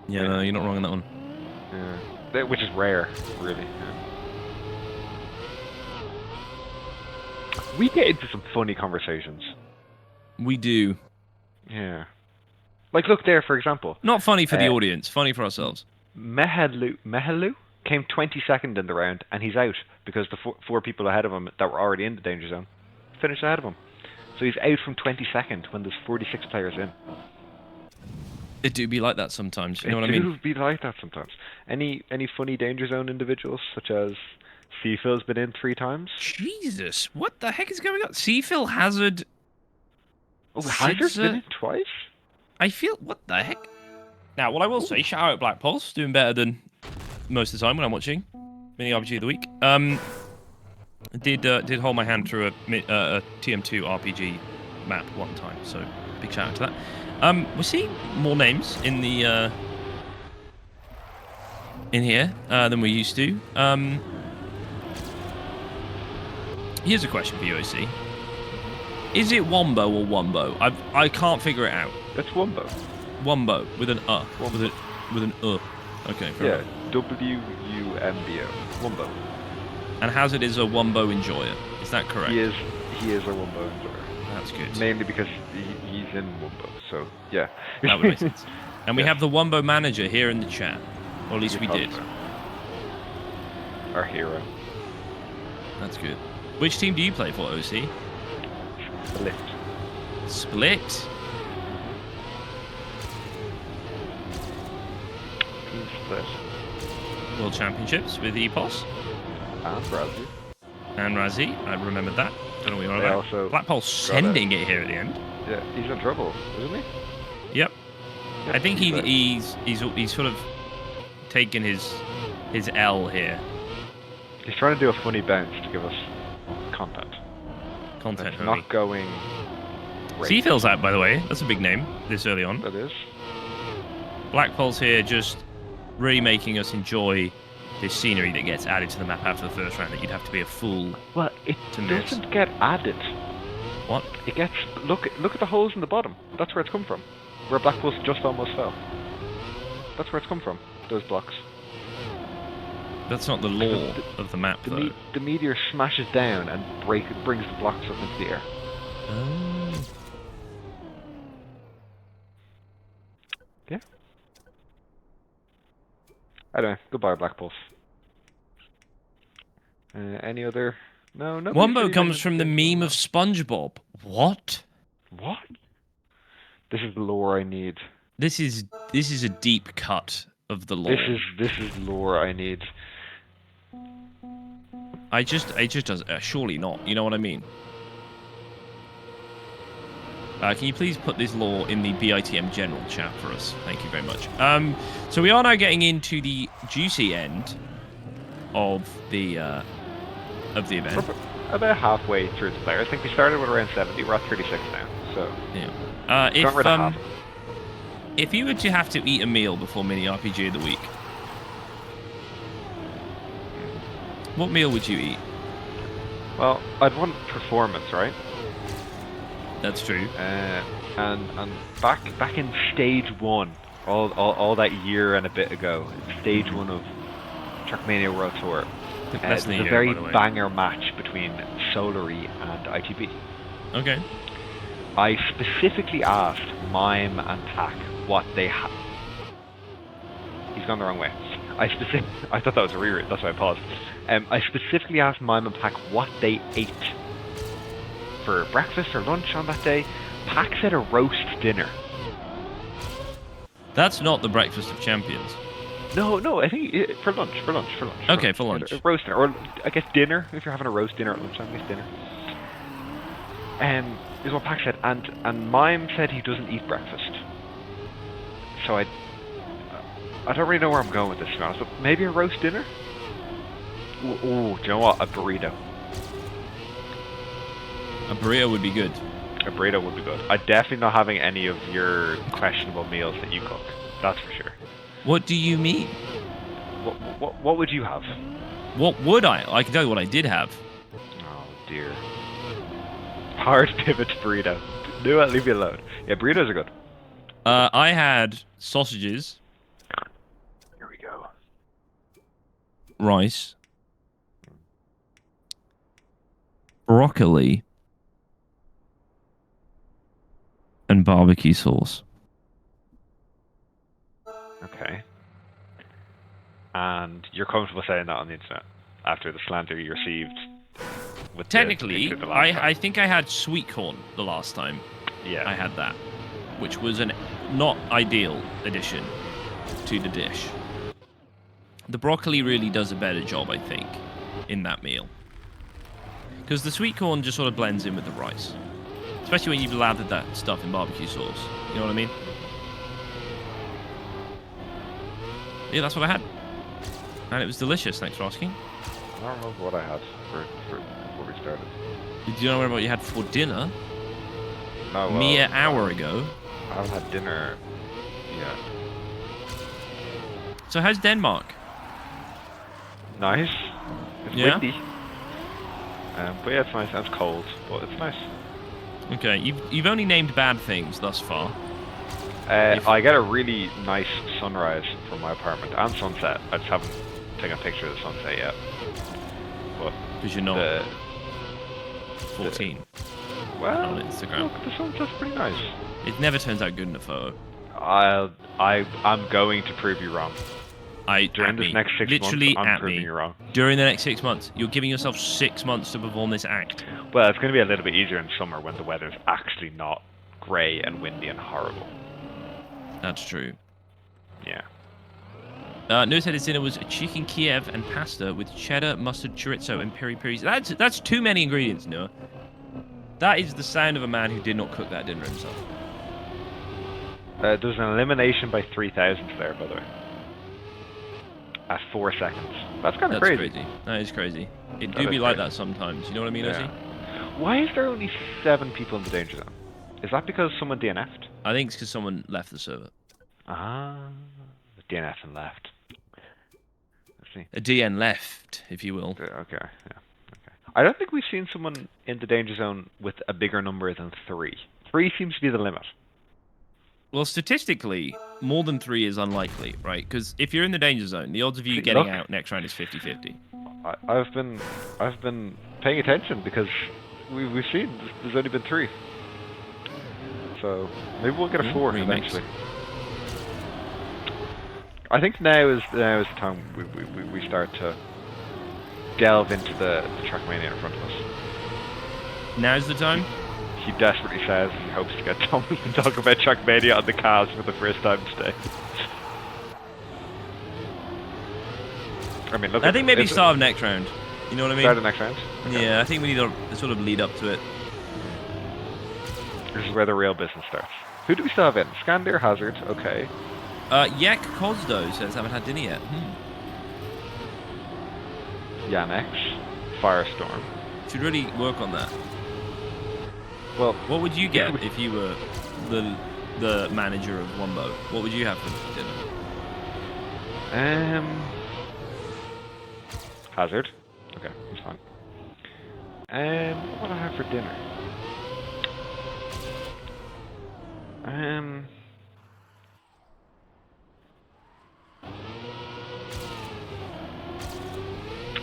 Yeah, no, you're not wrong on that one. Yeah. Which is rare, really. Yeah. We get into some funny conversations. We do. Yeah. Like, look there, for example. Not funny for the audience, funny for ourselves. Mehelu came 22nd in the round, and he's out because the four people ahead of him that were already in the danger zone finished ahead of him. So he's out from 22nd when there's 46 players in. It do be like that sometimes, you know what I mean? It do be like that sometimes. Any funny danger zone individuals, such as Seafill's been in 3 times? Jesus, what the heck is going on? Seafill Hazard... Oh, Hazard's been in twice? I feel... What the heck? Now, what I will say, shout out Black Pulse, doing better than most of the time when I'm watching Mini RPG of the Week. Did hold my hand through a TM2 RPG map one time, so big shout out to that. We're seeing more names in the in here than we used to. Here's a question for you, OC. Is it Wombo or Wombo? I can't figure it out. That's Wombo. Wombo with an Wombo. with an Okay, fair Yeah, enough. W-U-M-B-O. Wombo. And Hazard is a Wombo enjoyer. Is that correct? He is a Wombo enjoyer. That's good. Mainly because he's in Wombo, so yeah. That would make sense. And we have the Wombo manager here in the chat. Or at least we did. Our hero. That's good. Which team do you play for, OC? Split. Split? Team Split. World Championships with EPOS And Brazil. and Razzie. I remembered that. Don't know what you're on They about. also Blackpool sending it here at the end. Yeah, he's in trouble, isn't he? Yep. Yep, I think he's he's sort of taken his L here. He's trying to do a funny bounce to give us content. Content. It's not going great. Seafill's out, by the way. That's a big name this early on. That is. Blackpool's here, just really making us enjoy this scenery that gets added to the map after the first round that you'd have to be a fool. Well, it to miss. doesn't get added. What? It gets look at the holes in the bottom. That's where it's come from. Where Blackpool's just almost fell. That's where it's come from. Those blocks. That's not the law of the map, though. The meteor smashes down and brings the blocks up into the air. Oh. Yeah. Anyway, goodbye, Blackpulse. Any other? No. Wombo comes from the meme of SpongeBob. What? What? This is the lore I need. This is a deep cut of the lore. This is lore I need. I just does surely not. You know what I mean? Can you please put this lore in the BITM general chat for us? Thank you very much. So we are now getting into the juicy end of the event. We're about halfway through the player. I think we started with around 70. We're at 36 now. So Yeah. If you were to have to eat a meal before Mini RPG of the Week, what meal would you eat? Well, I'd want performance, right? That's true. And back in stage 1, all that year and a bit ago, stage 1 of Trackmania World Tour, That's there's a very banger match between Solary and ITB. Okay. I specifically asked Mime and Tack what they had. He's gone the wrong way. I thought that was a reread, that's why I paused. I specifically asked Mime and Pack what they ate for breakfast or lunch on that day. Pack said a roast dinner. That's not the breakfast of champions. No. I think for lunch. Okay, for lunch. Roast dinner, or I guess dinner if you're having a roast dinner at lunchtime. I guess dinner. Is what Pac said, and Mime said he doesn't eat breakfast. So I don't really know where I'm going with this, to be honest. But maybe a roast dinner. Ooh, do you know what? A burrito. A burrito would be good. A burrito would be good. I'm definitely not having any of your questionable meals that you cook. That's for sure. What do you mean? What would you have? What would I? I can tell you what I did have. Oh dear. Hard pivot to burrito. Do it. Leave me alone. Yeah, burritos are good. I had sausages. Here we go. Rice. Broccoli. And barbecue sauce. Okay. And you're comfortable saying that on the internet after the slander you received? With Technically, the last time? I think I had sweet corn the last time. Yeah. I had that, which was an not ideal addition to the dish. The broccoli really does a better job, I think, in that meal. Because the sweet corn just sort of blends in with the rice. Especially when you've lathered that stuff in barbecue sauce. You know what I mean? Yeah, that's what I had. And it was delicious, thanks for asking. I don't remember what I had before we started. Did you know what you had for dinner? No, Mere hour ago. I haven't had dinner yet. So how's Denmark? Nice. It's Yeah? windy. But yeah, it's nice. And it's cold, but it's nice. Okay, you've only named bad things thus far. I get a really nice sunrise from my apartment and sunset. I just haven't taken a picture of the sunset yet. But Because you're not 14 well, on Instagram. look, the sunset's pretty nice. It never turns out good in a photo. I'm going to prove you wrong. During this next 6 Literally months, I'm at proving me. you wrong. During the next 6 months. You're giving yourself 6 months to perform this act. Well, it's going to be a little bit easier in summer when the weather's actually not grey and windy and horrible. That's true. Yeah. Noah said his dinner was chicken Kiev and pasta with cheddar, mustard, chorizo, and peri-peris. That's too many ingredients, Noah. That is the sound of a man who did not cook that dinner himself. There's an elimination by 3,000 there, by the way. At 4 seconds. That's kind of crazy. That is crazy. It That do is be like crazy. that sometimes. You know what I mean, Yeah. Ozzy? Why is there only 7 people in the danger zone? Is that because someone DNF'd? I think it's because someone left the server. Ah, the DNF and left. Let's see. A DN left, if you will. Okay, yeah. Okay. I don't think we've seen someone in the danger zone with a bigger number than 3. 3 seems to be the limit. Well, statistically, more than 3 is unlikely, right? Because if you're in the danger zone, the odds of you getting out next round is 50-50. I've been paying attention because we've seen there's only been 3. So maybe we'll get a 4th remix. eventually. I think now is the time we start to delve into the Trackmania in front of us. Now's the time? He desperately says he hopes to get Thomas to talk about Trackmania on the cast for the first time today. I mean, look. I think maybe start of next round. You know what I mean? Start of next round. Okay. Yeah, I think we need to sort of lead up to it. This is where the real business starts. Who do we still have in? Scandir, Hazard, okay. Yak Kozdo says haven't had dinner yet. Yannex, Firestorm. Should really work on that. Well, What would you get if you were the manager of Wombo? What would you have for dinner? Hazard. Okay, he's fine. What would I have for dinner?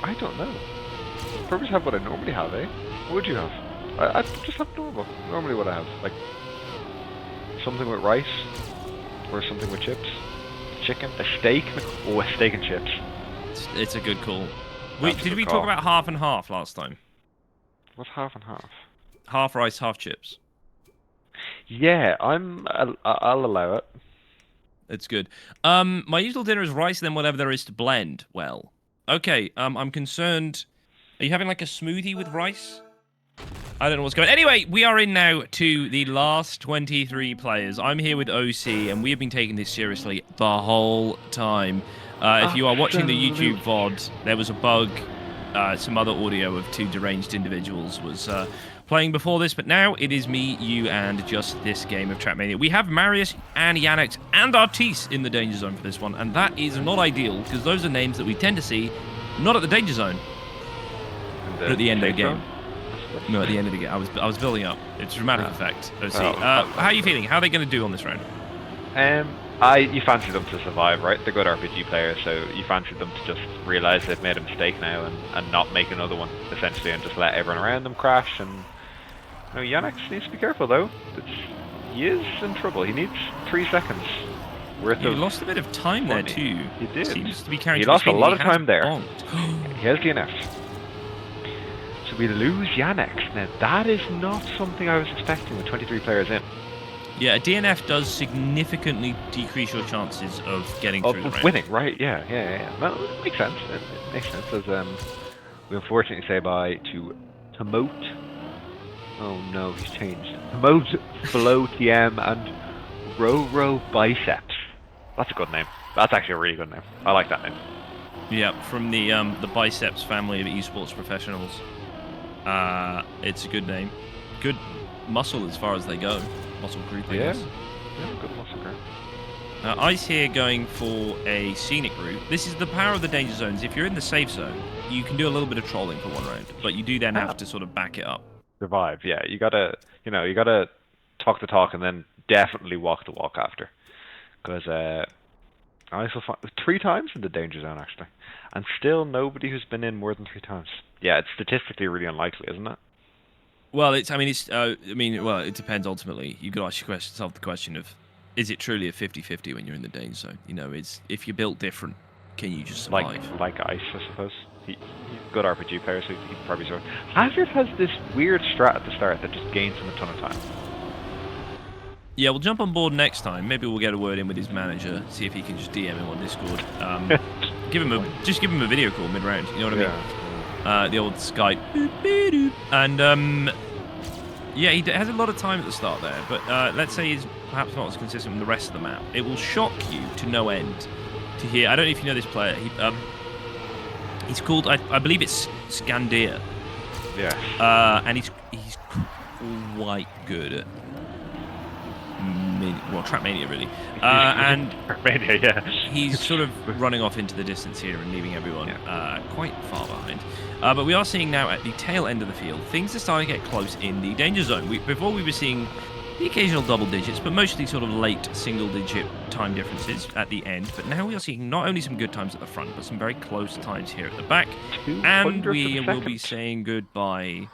I don't know. Probably just have what I normally have, eh? What would you have? I just have normal. Normally what I have. Like, something with rice. Or something with chips. Chicken. A steak. Oh, a steak and chips. It's a good call. That's a Did good we call. talk about half and half last time? What's half and half? Half rice, half chips. Yeah, I'll allow it. It's good. My usual dinner is rice and then whatever there is to blend. Well, okay. I'm concerned. Are you having like a smoothie with rice? I don't know what's going on. Anyway, we are in now to the last 23 players. I'm here with OC, and we have been taking this seriously the whole time. If you are watching the YouTube VOD, there was a bug. Some other audio of two deranged individuals was playing before this, but now it is me, you, and just this game of Trapmania. We have Marius and Yannick and Artis in the danger zone for this one, and that is not ideal, because those are names that we tend to see not at the danger zone, but at the end of the game. No, at the end of the game. I was building up. It's a dramatic effect. OC. How are you feeling? How are they going to do on this round? You fancy them to survive, right? They're good RPG players, so you fancy them to just realise they've made a mistake now and not make another one, essentially, and just let everyone around them crash. And Yannick needs to be careful, though. He is in trouble. He needs 3 seconds worth of... He lost a bit of time there, too. He did. Seems to be carrying he lost a lot of time there. Bonked. He has DNF. So we lose Yannick. Now, that is not something I was expecting with 23 players in. Yeah, a DNF does significantly decrease your chances of getting through the round. Of winning, right? Yeah. Well, it makes sense. It makes sense, as we unfortunately say bye to Tamote. Oh no, he's changed. Tamote, Below TM, and Roro Biceps. That's a good name. That's actually a really good name. I like that name. Yeah, from the Biceps family of esports professionals. It's a good name. Good muscle as far as they go. Muscle group, I guess. Yeah, good muscle group. Ice here going for a scenic route. This is the power of the danger zones. If you're in the safe zone, you can do a little bit of trolling for one round, but you do then have to sort of back it up. Survive, yeah. You gotta talk the talk and then definitely walk the walk after. Because I also find 3 times in the danger zone, actually. And still nobody who's been in more than 3 times. Yeah, it's statistically really unlikely, isn't it? Well, it depends ultimately. You could ask yourself the question of, is it truly a 50-50 when you're in the danger zone? If you're built different, can you just survive? Like Ice, I suppose. He's a good RPG player, so he can probably survive. Hazard has this weird strat at the start that just gains him a ton of time. Yeah, we'll jump on board next time. Maybe we'll get a word in with his manager, see if he can just DM him on Discord. Give him a video call mid-round. You know what I mean? The old Skype. And yeah, he has a lot of time at the start there. But let's say he's perhaps not as consistent with the rest of the map. It will shock you to no end to hear. I don't know if you know this player. He's called, I believe it's Scandia. Yeah. And he's quite good at Trapmania, really. And Trapmania, yeah. He's sort of running off into the distance here and leaving everyone quite far behind. But we are seeing now at the tail end of the field, things are starting to get close in the danger zone. Before we were seeing the occasional double digits, but mostly sort of late single-digit time differences at the end. But now we are seeing not only some good times at the front, but some very close times here at the back. And we will be saying goodbye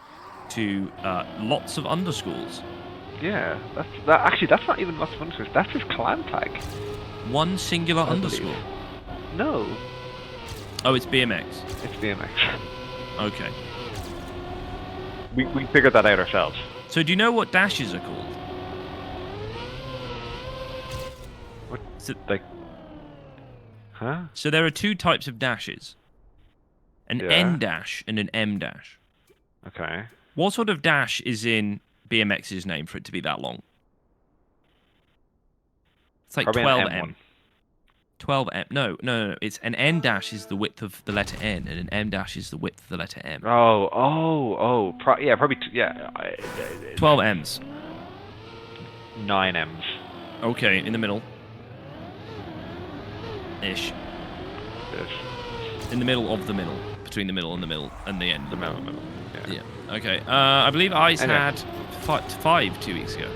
to lots of underscores. Yeah, that's not even lots of underscores. That's his clan tag. One singular underscore. No. Oh, it's BMX. It's BMX. Okay. We figured that out ourselves. So do you know what dashes are called? What? So, huh? So there are 2 types of dashes. An N dash and an M dash. Okay. What sort of dash is in BMX's name for it to be that long? It's like Probably 12M. 12M. No. It's an N dash is the width of the letter N, and an M dash is the width of the letter M. Probably. 12 M's. 9 M's. Okay, in the middle. Ish. In the middle of the middle. Between the middle and the end of the middle. Yeah. Okay. I believe Ice had 5 2 weeks ago.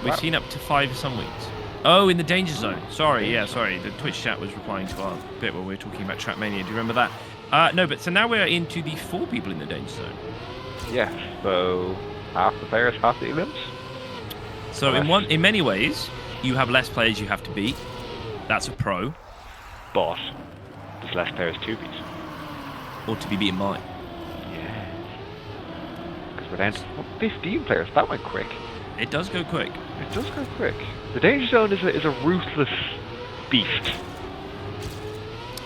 We've seen up to 5 some weeks. Oh, in the danger zone. Sorry. The Twitch chat was replying to our bit where we were talking about Trapmania. Do you remember that? No, but so now we're into the 4 people in the danger zone. Yeah. So half the players, half the elims. So in many ways, you have less players you have to beat. That's a pro. But there's less players to beat. Or to be beaten by. Yeah. Because we're down to 15 players. That went quick. It does go quick. It does go quick. The danger zone is a ruthless beast.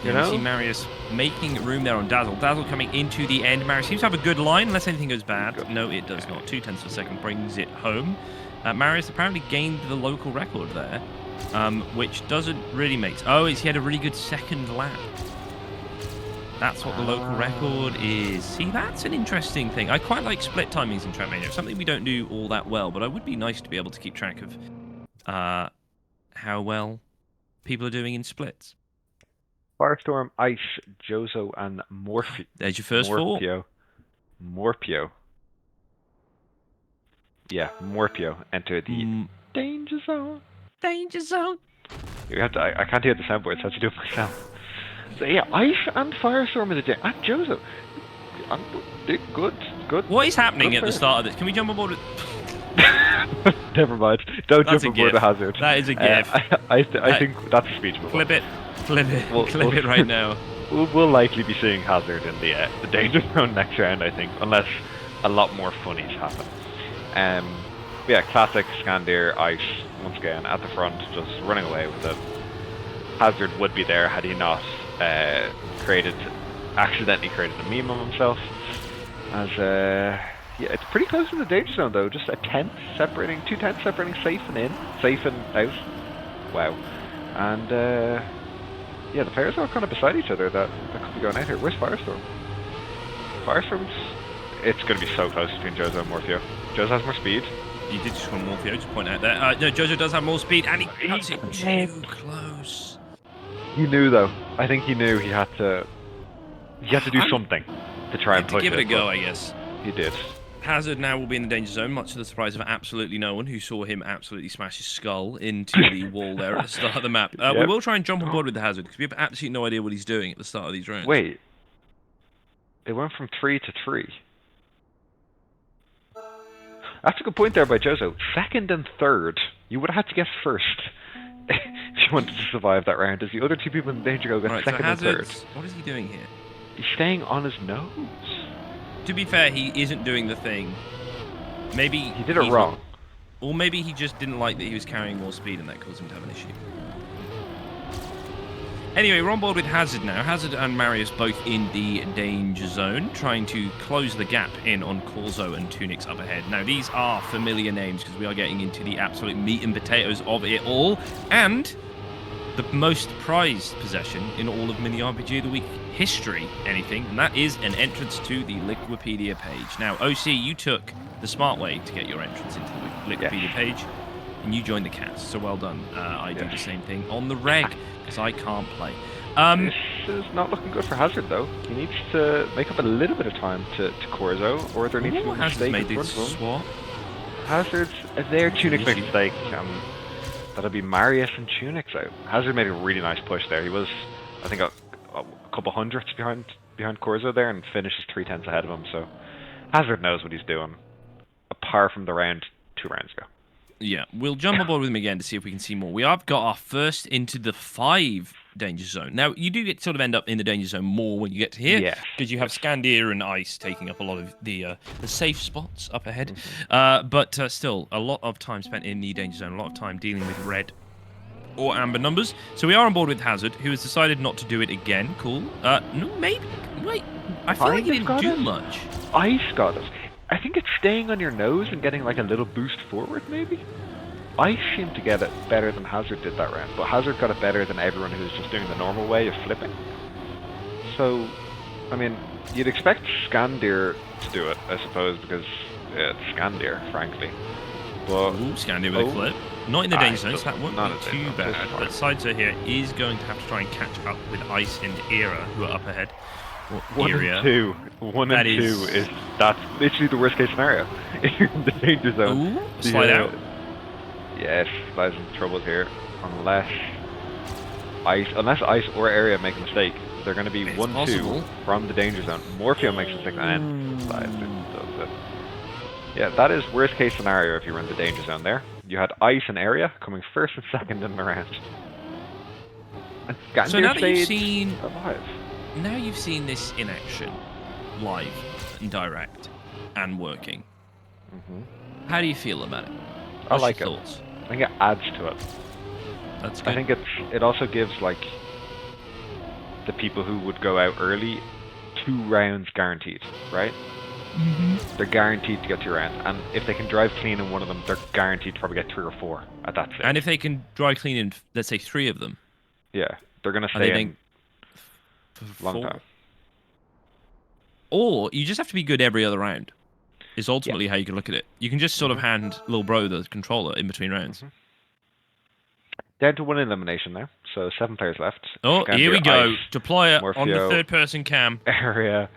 You Yeah, know? we see Marius making room there on Dazzle. Dazzle coming into the end. Marius seems to have a good line, unless anything goes bad. No, it does not. 0.2 of a second brings it home. Marius apparently gained the local record there, which doesn't really make... Oh, he had a really good second lap. That's what the local record is. See, that's an interesting thing. I quite like split timings in Trackmania. It's something we don't do all that well, but it would be nice to be able to keep track of how well people are doing in splits. Firestorm, Ice, Jozo, and Morpheus. There's your first four. Morpio. Yeah, Morpio enter the danger zone. Danger zone. You have to. I can't hear the soundboard, so I have to do it myself. So yeah, Ice and Firestorm are the day. And Jozo. Good. What is happening at the start of this? Can we jump aboard? Never mind. Don't That's jump a aboard the gif. hazard. That is a gif. I think that's a speech bubble. Flip it. Clip it right now. We'll likely be seeing Hazard in the danger zone next round, I think, unless a lot more funnies happen. Yeah, classic Scandir Ice once again at the front, just running away with it. Hazard would be there had he not accidentally created a meme of himself. As yeah, it's pretty close to the danger zone though. Just a tenth separating, 2 tenths separating safe and in, safe and out. Wow, and yeah, the players are kind of beside each other that could be going out here. Where's Firestorm? Firestorm's... It's going to be so close between Jozo and Morpheo. Jozo has more speed. You did just want Morpheo to point out there. No, Jozo does have more speed, and he cuts it too close. He knew though. I think he knew he had to do something to try and push give it a go, but I guess. He did. Hazard now will be in the danger zone, much to the surprise of absolutely no one who saw him absolutely smash his skull into the wall there at the start of the map. Yep. We will try and jump on board with the Hazard, because we have absolutely no idea what he's doing at the start of these rounds. Wait. It went from 3 to 3. That's a good point there by Jozo. Second and third. You would have had to guess first if you wanted to survive that round, as the other 2 people in the danger go Right, second so and Hazard, third. what is he doing here? He's staying on his nose. To be fair, he isn't doing the thing. Maybe He did it wrong. Or maybe he just didn't like that he was carrying more speed and that caused him to have an issue. Anyway, we're on board with Hazard now. Hazard and Marius both in the danger zone, trying to close the gap in on Corzo and Tunics up ahead. Now, these are familiar names because we are getting into the absolute meat and potatoes of it all. And the most prized possession in all of Mini RPG of the Week history, anything, and that is an entrance to the Liquipedia page. Now, OC, you took the smart way to get your entrance into the Liquipedia page, and you joined the cast, so well done. I do the same thing on the reg, because I can't play. This is not looking good for Hazard, though. He needs to make up a little bit of time to Corzo, or there needs to be a Hazard's mistake made in this front of him. swap. Hazard's there. Tunic makes a mistake. That'll be Marius and Tunics out. Hazard made a really nice push there. He was, I think, a couple hundredths behind Corzo there, and finishes 3 tenths ahead of him. So Hazard knows what he's doing, apart from the round 2 rounds ago. Yeah, we'll jump aboard with him again to see if we can see more. We have got our first into the 5 danger zone. Now, you do get sort of end up in the danger zone more when you get to here, because you have Scandir and Ice taking up a lot of the safe spots up ahead. But still, a lot of time spent in the danger zone, a lot of time dealing with red or amber numbers. So we are on board with Hazard, who has decided not to do it again. Cool. No, maybe. Wait, I feel like he didn't do much. Ice got it. I think it's staying on your nose and getting like a little boost forward, maybe? Ice seemed to get it better than Hazard did that round, but Hazard got it better than everyone who's just doing the normal way of flipping. So, I mean, you'd expect Scandir to do it, I suppose, because it's Scandir, frankly. But Scandir with a flip. Not in the danger zone, so that won't be too bad. But Sideshow here is going to have to try and catch up with Ice and Era, who are up ahead. 1 and 2. 1 and 2 is that's literally the worst case scenario. In the danger zone. Ooh, slide out. Yes, Slide's in trouble here. Unless Ice or Area make a mistake, they're going to be 1-2 from the danger zone. Morpheo makes a mistake and Slide does it. Yeah, that is worst case scenario if you were in the danger zone there. You had Ice and Area coming first and second in the round. And Scandir so now that you've seen alive. Now you've seen this in action, live and direct, and working. How do you feel about it? What's like your it. thoughts? I think it adds to it. That's good. I think it also gives like the people who would go out early 2 rounds guaranteed, right? They're guaranteed to get 2 rounds, and if they can drive clean in one of them, they're guaranteed to probably get 3 or 4 at that stage. And if they can dry clean in, let's say, 3 of them, yeah, they're gonna are they stay then in long 4? time. Or you just have to be good every other round. Is ultimately how you can look at it. You can just sort of hand little bro the controller in between rounds. Down to 1 elimination now, so 7 players left. Oh, here we Scandia, go. Ice, Deploy it on the Morpheo, third-person cam, Area.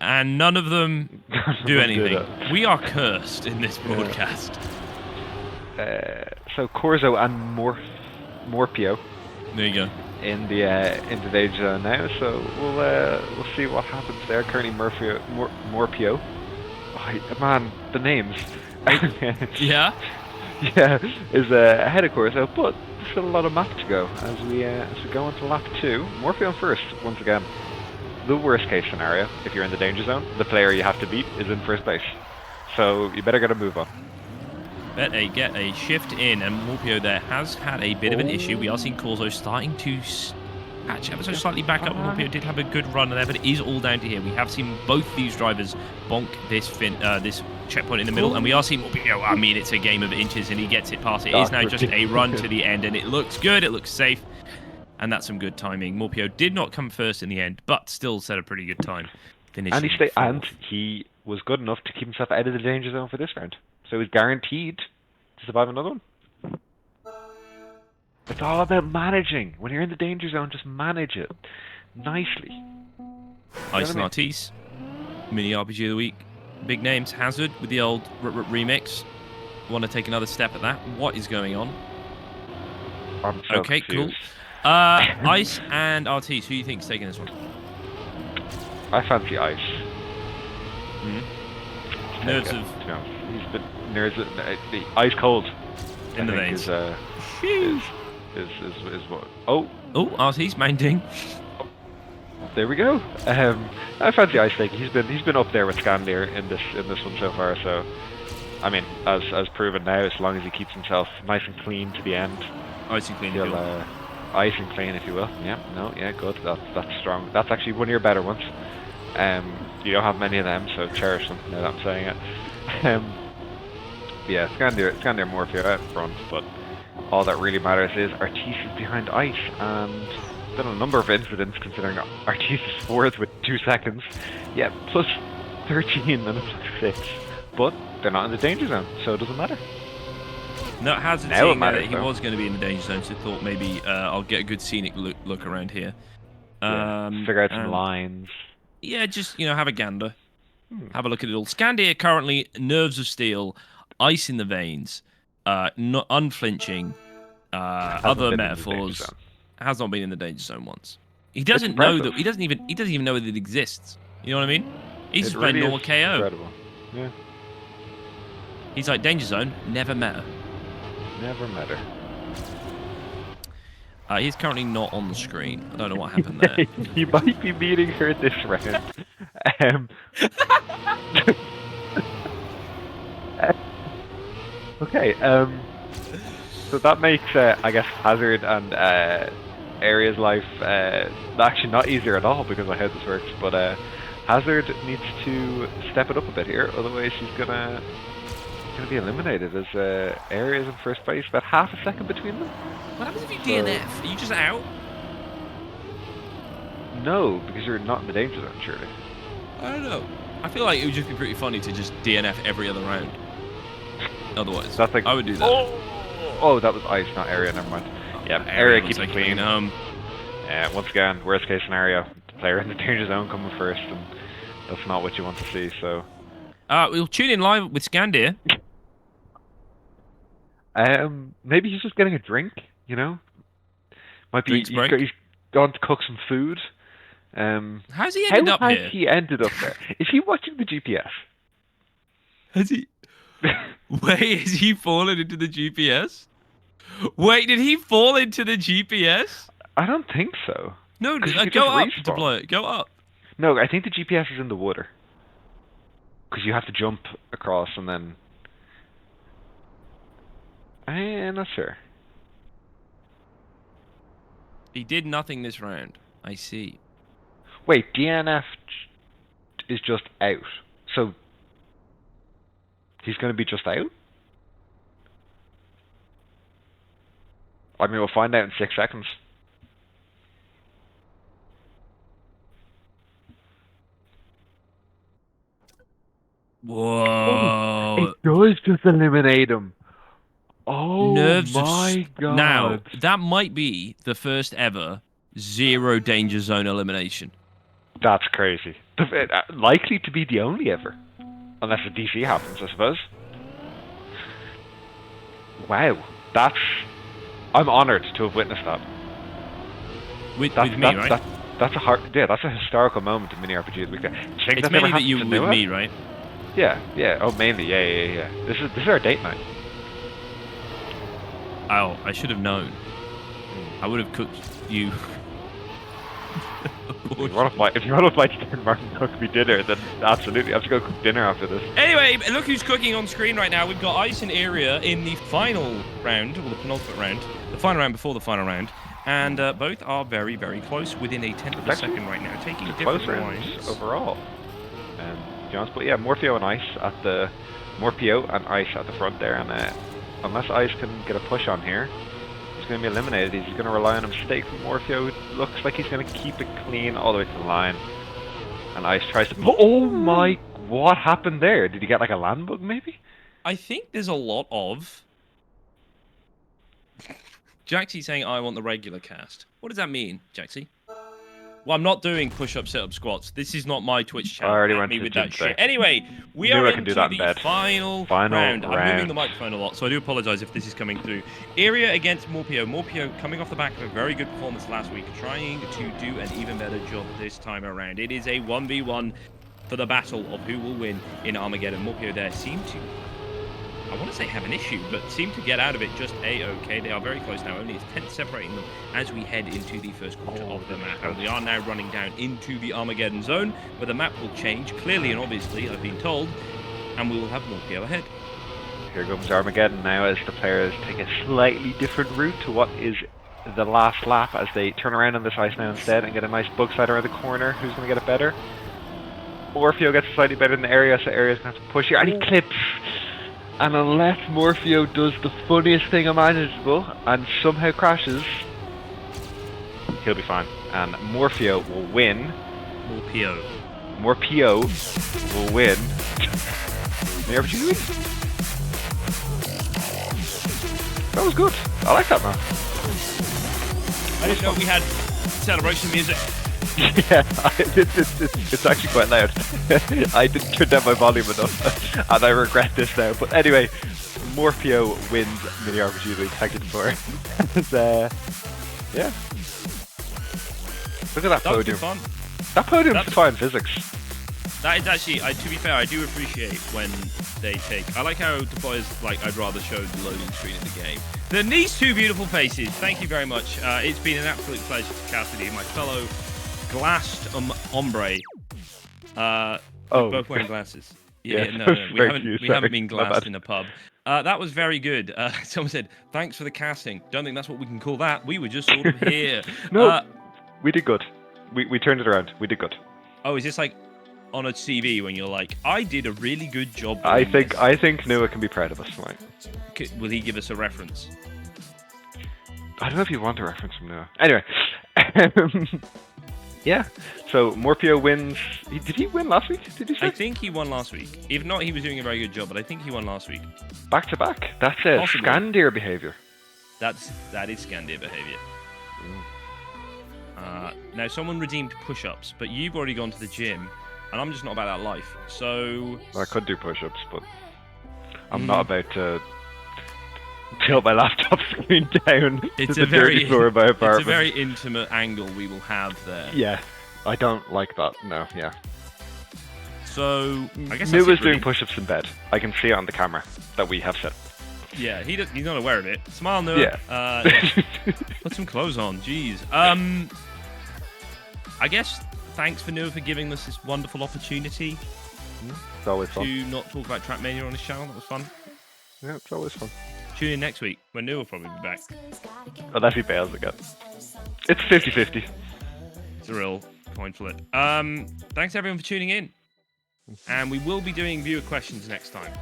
and none of them do anything. that. We are cursed in this broadcast. So Corzo and Morpheo There you go. in the danger zone now. So we'll see what happens there. Currently Morpheo. Oh, man, the names. Yeah. Yeah, is ahead of Corzo, but there's still a lot of map to go as we go into lap 2. Morpheo first once again. The worst case scenario, if you're in the danger zone, the player you have to beat is in first place. So you better get a move on. Get a shift in, and Morpio there has had a bit of an issue. We are seeing Corzo starting to actually ever so slightly back up. Morpio did have a good run there, but it is all down to here. We have seen both these drivers bonk this checkpoint in the middle, and we are seeing Morpio. I mean, it's a game of inches, and he gets it past. It is now just a run to the end, and it looks good. It looks safe. And that's some good timing. Morpio did not come first in the end, but still set a pretty good time. And he was good enough to keep himself out of the danger zone for this round. So he's guaranteed to survive another one. It's all about managing. When you're in the danger zone, just manage it nicely. Ice and Artis, mini RPG of the week. Big names. Hazard with the old remix. Want to take another step at that? What is going on? I'm so okay, confused. cool. Ice and Artis, who do you think's taking this one? I fancy Ice. Nerves of... He's been nerves of, ice cold. In the veins. Is what? Oh, Artis, main ding. there we go. I fancy Ice taking. He's been up there with Scandier in this one so far. So, I mean, as proven now, as long as he keeps himself nice and clean to the end. Ice and clean. Ice and clean, if you will. Yeah, good. That's strong. That's actually one of your better ones. You don't have many of them, so cherish them. Now that I'm saying it. Yeah, Scandier Morpheo out front, but all that really matters is Artis is behind Ice, and been a number of incidents considering Artis is 4th with 2 seconds. Yeah, plus 13 and a plus 6, but they're not in the danger zone, so it doesn't matter. No, Hazard saying that he was going to be in the danger zone, so thought maybe I'll get a good scenic look around here. Figure out some lines. Yeah, just, have a gander. Have a look at it all. Scandia currently, nerves of steel, ice in the veins, not unflinching, other metaphors. Has not been in the danger zone once. He doesn't know that. He doesn't even know that it exists. You know what I mean? He's just playing normal KO. Incredible. Yeah. He's like, danger zone, never met her. Never met her. He's currently not on the screen. I don't know what happened there. He might be meeting her this round. Okay. So that makes, I guess, Hazard and Area's life actually not easier at all because of how this works. But Hazard needs to step it up a bit here, otherwise she's gonna be eliminated as Area's in first place. About half a second between them. What happens if you DNF? Are you just out? No, because you're not in the danger zone, surely. I don't know. I feel like it would just be pretty funny to just DNF every other round. Otherwise, that's like, I would do that. Oh, that was Ice, not Area. Never mind. Yeah, Area keeps it clean. Once again, worst case scenario, the player in the danger zone coming first, and that's not what you want to see. So, we'll tune in live with Scandia. Maybe he's just getting a drink. Might be he's gone to cook some food. How's he ended up here? How has he ended up there? Is he watching the GPS? Has he? Wait, is he fallen into the GPS? Wait, did he fall into the GPS? I don't think so. No, go up, deploy it. Go up. No, I think the GPS is in the water. Because you have to jump across and then... I'm not sure. He did nothing this round. I see. Wait, DNF is just out. So he's going to be just out? I mean, we'll find out in 6 seconds. Whoa. It does just eliminate him. Oh Nerves of my god. Now, that might be the first ever 0 danger zone elimination. That's crazy. Likely to be the only ever. Unless a DC happens, I suppose. Wow. I'm honoured to have witnessed that. With me, right? That's a historical moment in mini RPG of the week. It's mainly that you with me, right? Yeah. Oh, mainly, yeah. This is our date night. Oh, I should have known. I would have cooked you. If you want to fight Stern Martin cook me dinner, then absolutely, I have to go cook dinner after this. Anyway, look who's cooking on screen right now. We've got Ice and Area in the final round, or the penultimate round, the final round before the final round, and both are very, very close, within a tenth of a second right now, taking different rounds overall. To be honest, but yeah, Morpheo and Ice at the Ice at the front there, and unless Ice can get a push on here, he's going to be eliminated. He's going to rely on a mistake from Morpheo, who looks like he's going to keep it clean all the way to the line. And Ice tries to... Oh my... What happened there? Did he get like a land bug, maybe? I think there's a lot of... Jaxie saying, I want the regular cast. What does that mean, Jaxie? Well, I'm not doing push-up, sit-up, squats. This is not my Twitch channel. I already At went me to the with gym that today. shit. Anyway, we Knew are I can do that in into the bed. final round. I'm moving the microphone a lot, so I do apologize if this is coming through. Area against Morpheo. Morpheo coming off the back of a very good performance last week, trying to do an even better job this time around. It is a 1v1 for the battle of who will win in Armageddon. Morpheo there seem to, I want to say have an issue, but seem to get out of it just a-okay. They are very close now, only it's 10 separating them as we head into the first quarter of the map. And we are now running down into the Armageddon zone, where the map will change, clearly and obviously, I've been told, and we will have Morpheo ahead. Here comes Armageddon now as the players take a slightly different route to what is the last lap, as they turn around on this ice now instead and get a nice bug slide around the corner. Who's going to get it better? Morpheo gets slightly better in the area, so Area's going to have to push here, and he clips. And unless Morpheo does the funniest thing imaginable and somehow crashes, he'll be fine. And Morpheo will win. Morpheo will win. The opportunity. That was good. I like that, man. I didn't know we had celebration music. Yeah, it's actually quite loud. I didn't turn down my volume enough, and I regret this now. But anyway, Morpheo wins Mini RPG League. Thank you for it. Yeah. Look at that podium. Was fun. That podium's fine physics. That is actually, to be fair, I do appreciate when they take... I like how deployers, I'd rather show the loading screen of the game than these two beautiful faces. Thank you very much. It's been an absolute pleasure to Cassidy, my fellow glassed hombre. Both wearing glasses. Yeah, no, we haven't been glassed in a pub. That was very good. Someone said, thanks for the casting. Don't think that's what we can call that. We were just sort of here. No, we did good. We turned it around. We did good. Oh, is this like on a CV when you're like, I did a really good job? I think Noah can be proud of us, right? Will he give us a reference? I don't know if you want a reference from Noah. Anyway. Yeah, so Morpheo wins. Did he win last week? Did he say? I think he won last week. If not, he was doing a very good job, but I think he won last week. Back to back. That's Scandir behaviour. That is Scandir behaviour. Now, someone redeemed push-ups, but you've already gone to the gym, and I'm just not about that life. So I could do push-ups, but I'm not about to tilt my laptop screen down to the dirty floor of my apartment. It's a very intimate angle we will have there. Yeah, I don't like that. No, yeah. So I guess Noah's doing push-ups in bed. I can see it on the camera that we have set. Yeah, he's not aware of it. Smile, Noah. Yeah. Put some clothes on. Jeez. I guess thanks for Noah for giving us this wonderful opportunity. It's always fun. To not talk about Trackmania on his channel. That was fun. Yeah, it's always fun. tune in next week when New will probably be back. Unless he bails again. It's 50-50. It's a real coin flip. Thanks everyone for tuning in. And we will be doing viewer questions next time.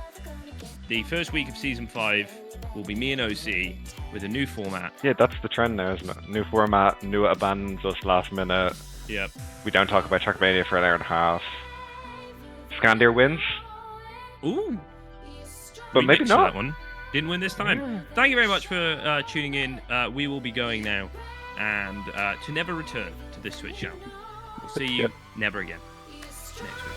The first week of season 5 will be me and OC with a new format. Yeah, that's the trend now, isn't it? New format, new abandons us last minute. Yep. We don't talk about Trackmania for an hour and a half. Scandir wins. Ooh. But maybe Remix not. That one. Didn't win this time. Yeah. Thank you very much for tuning in. We will be going now. And to never return to this Twitch channel. We'll see you Yep. never again next week.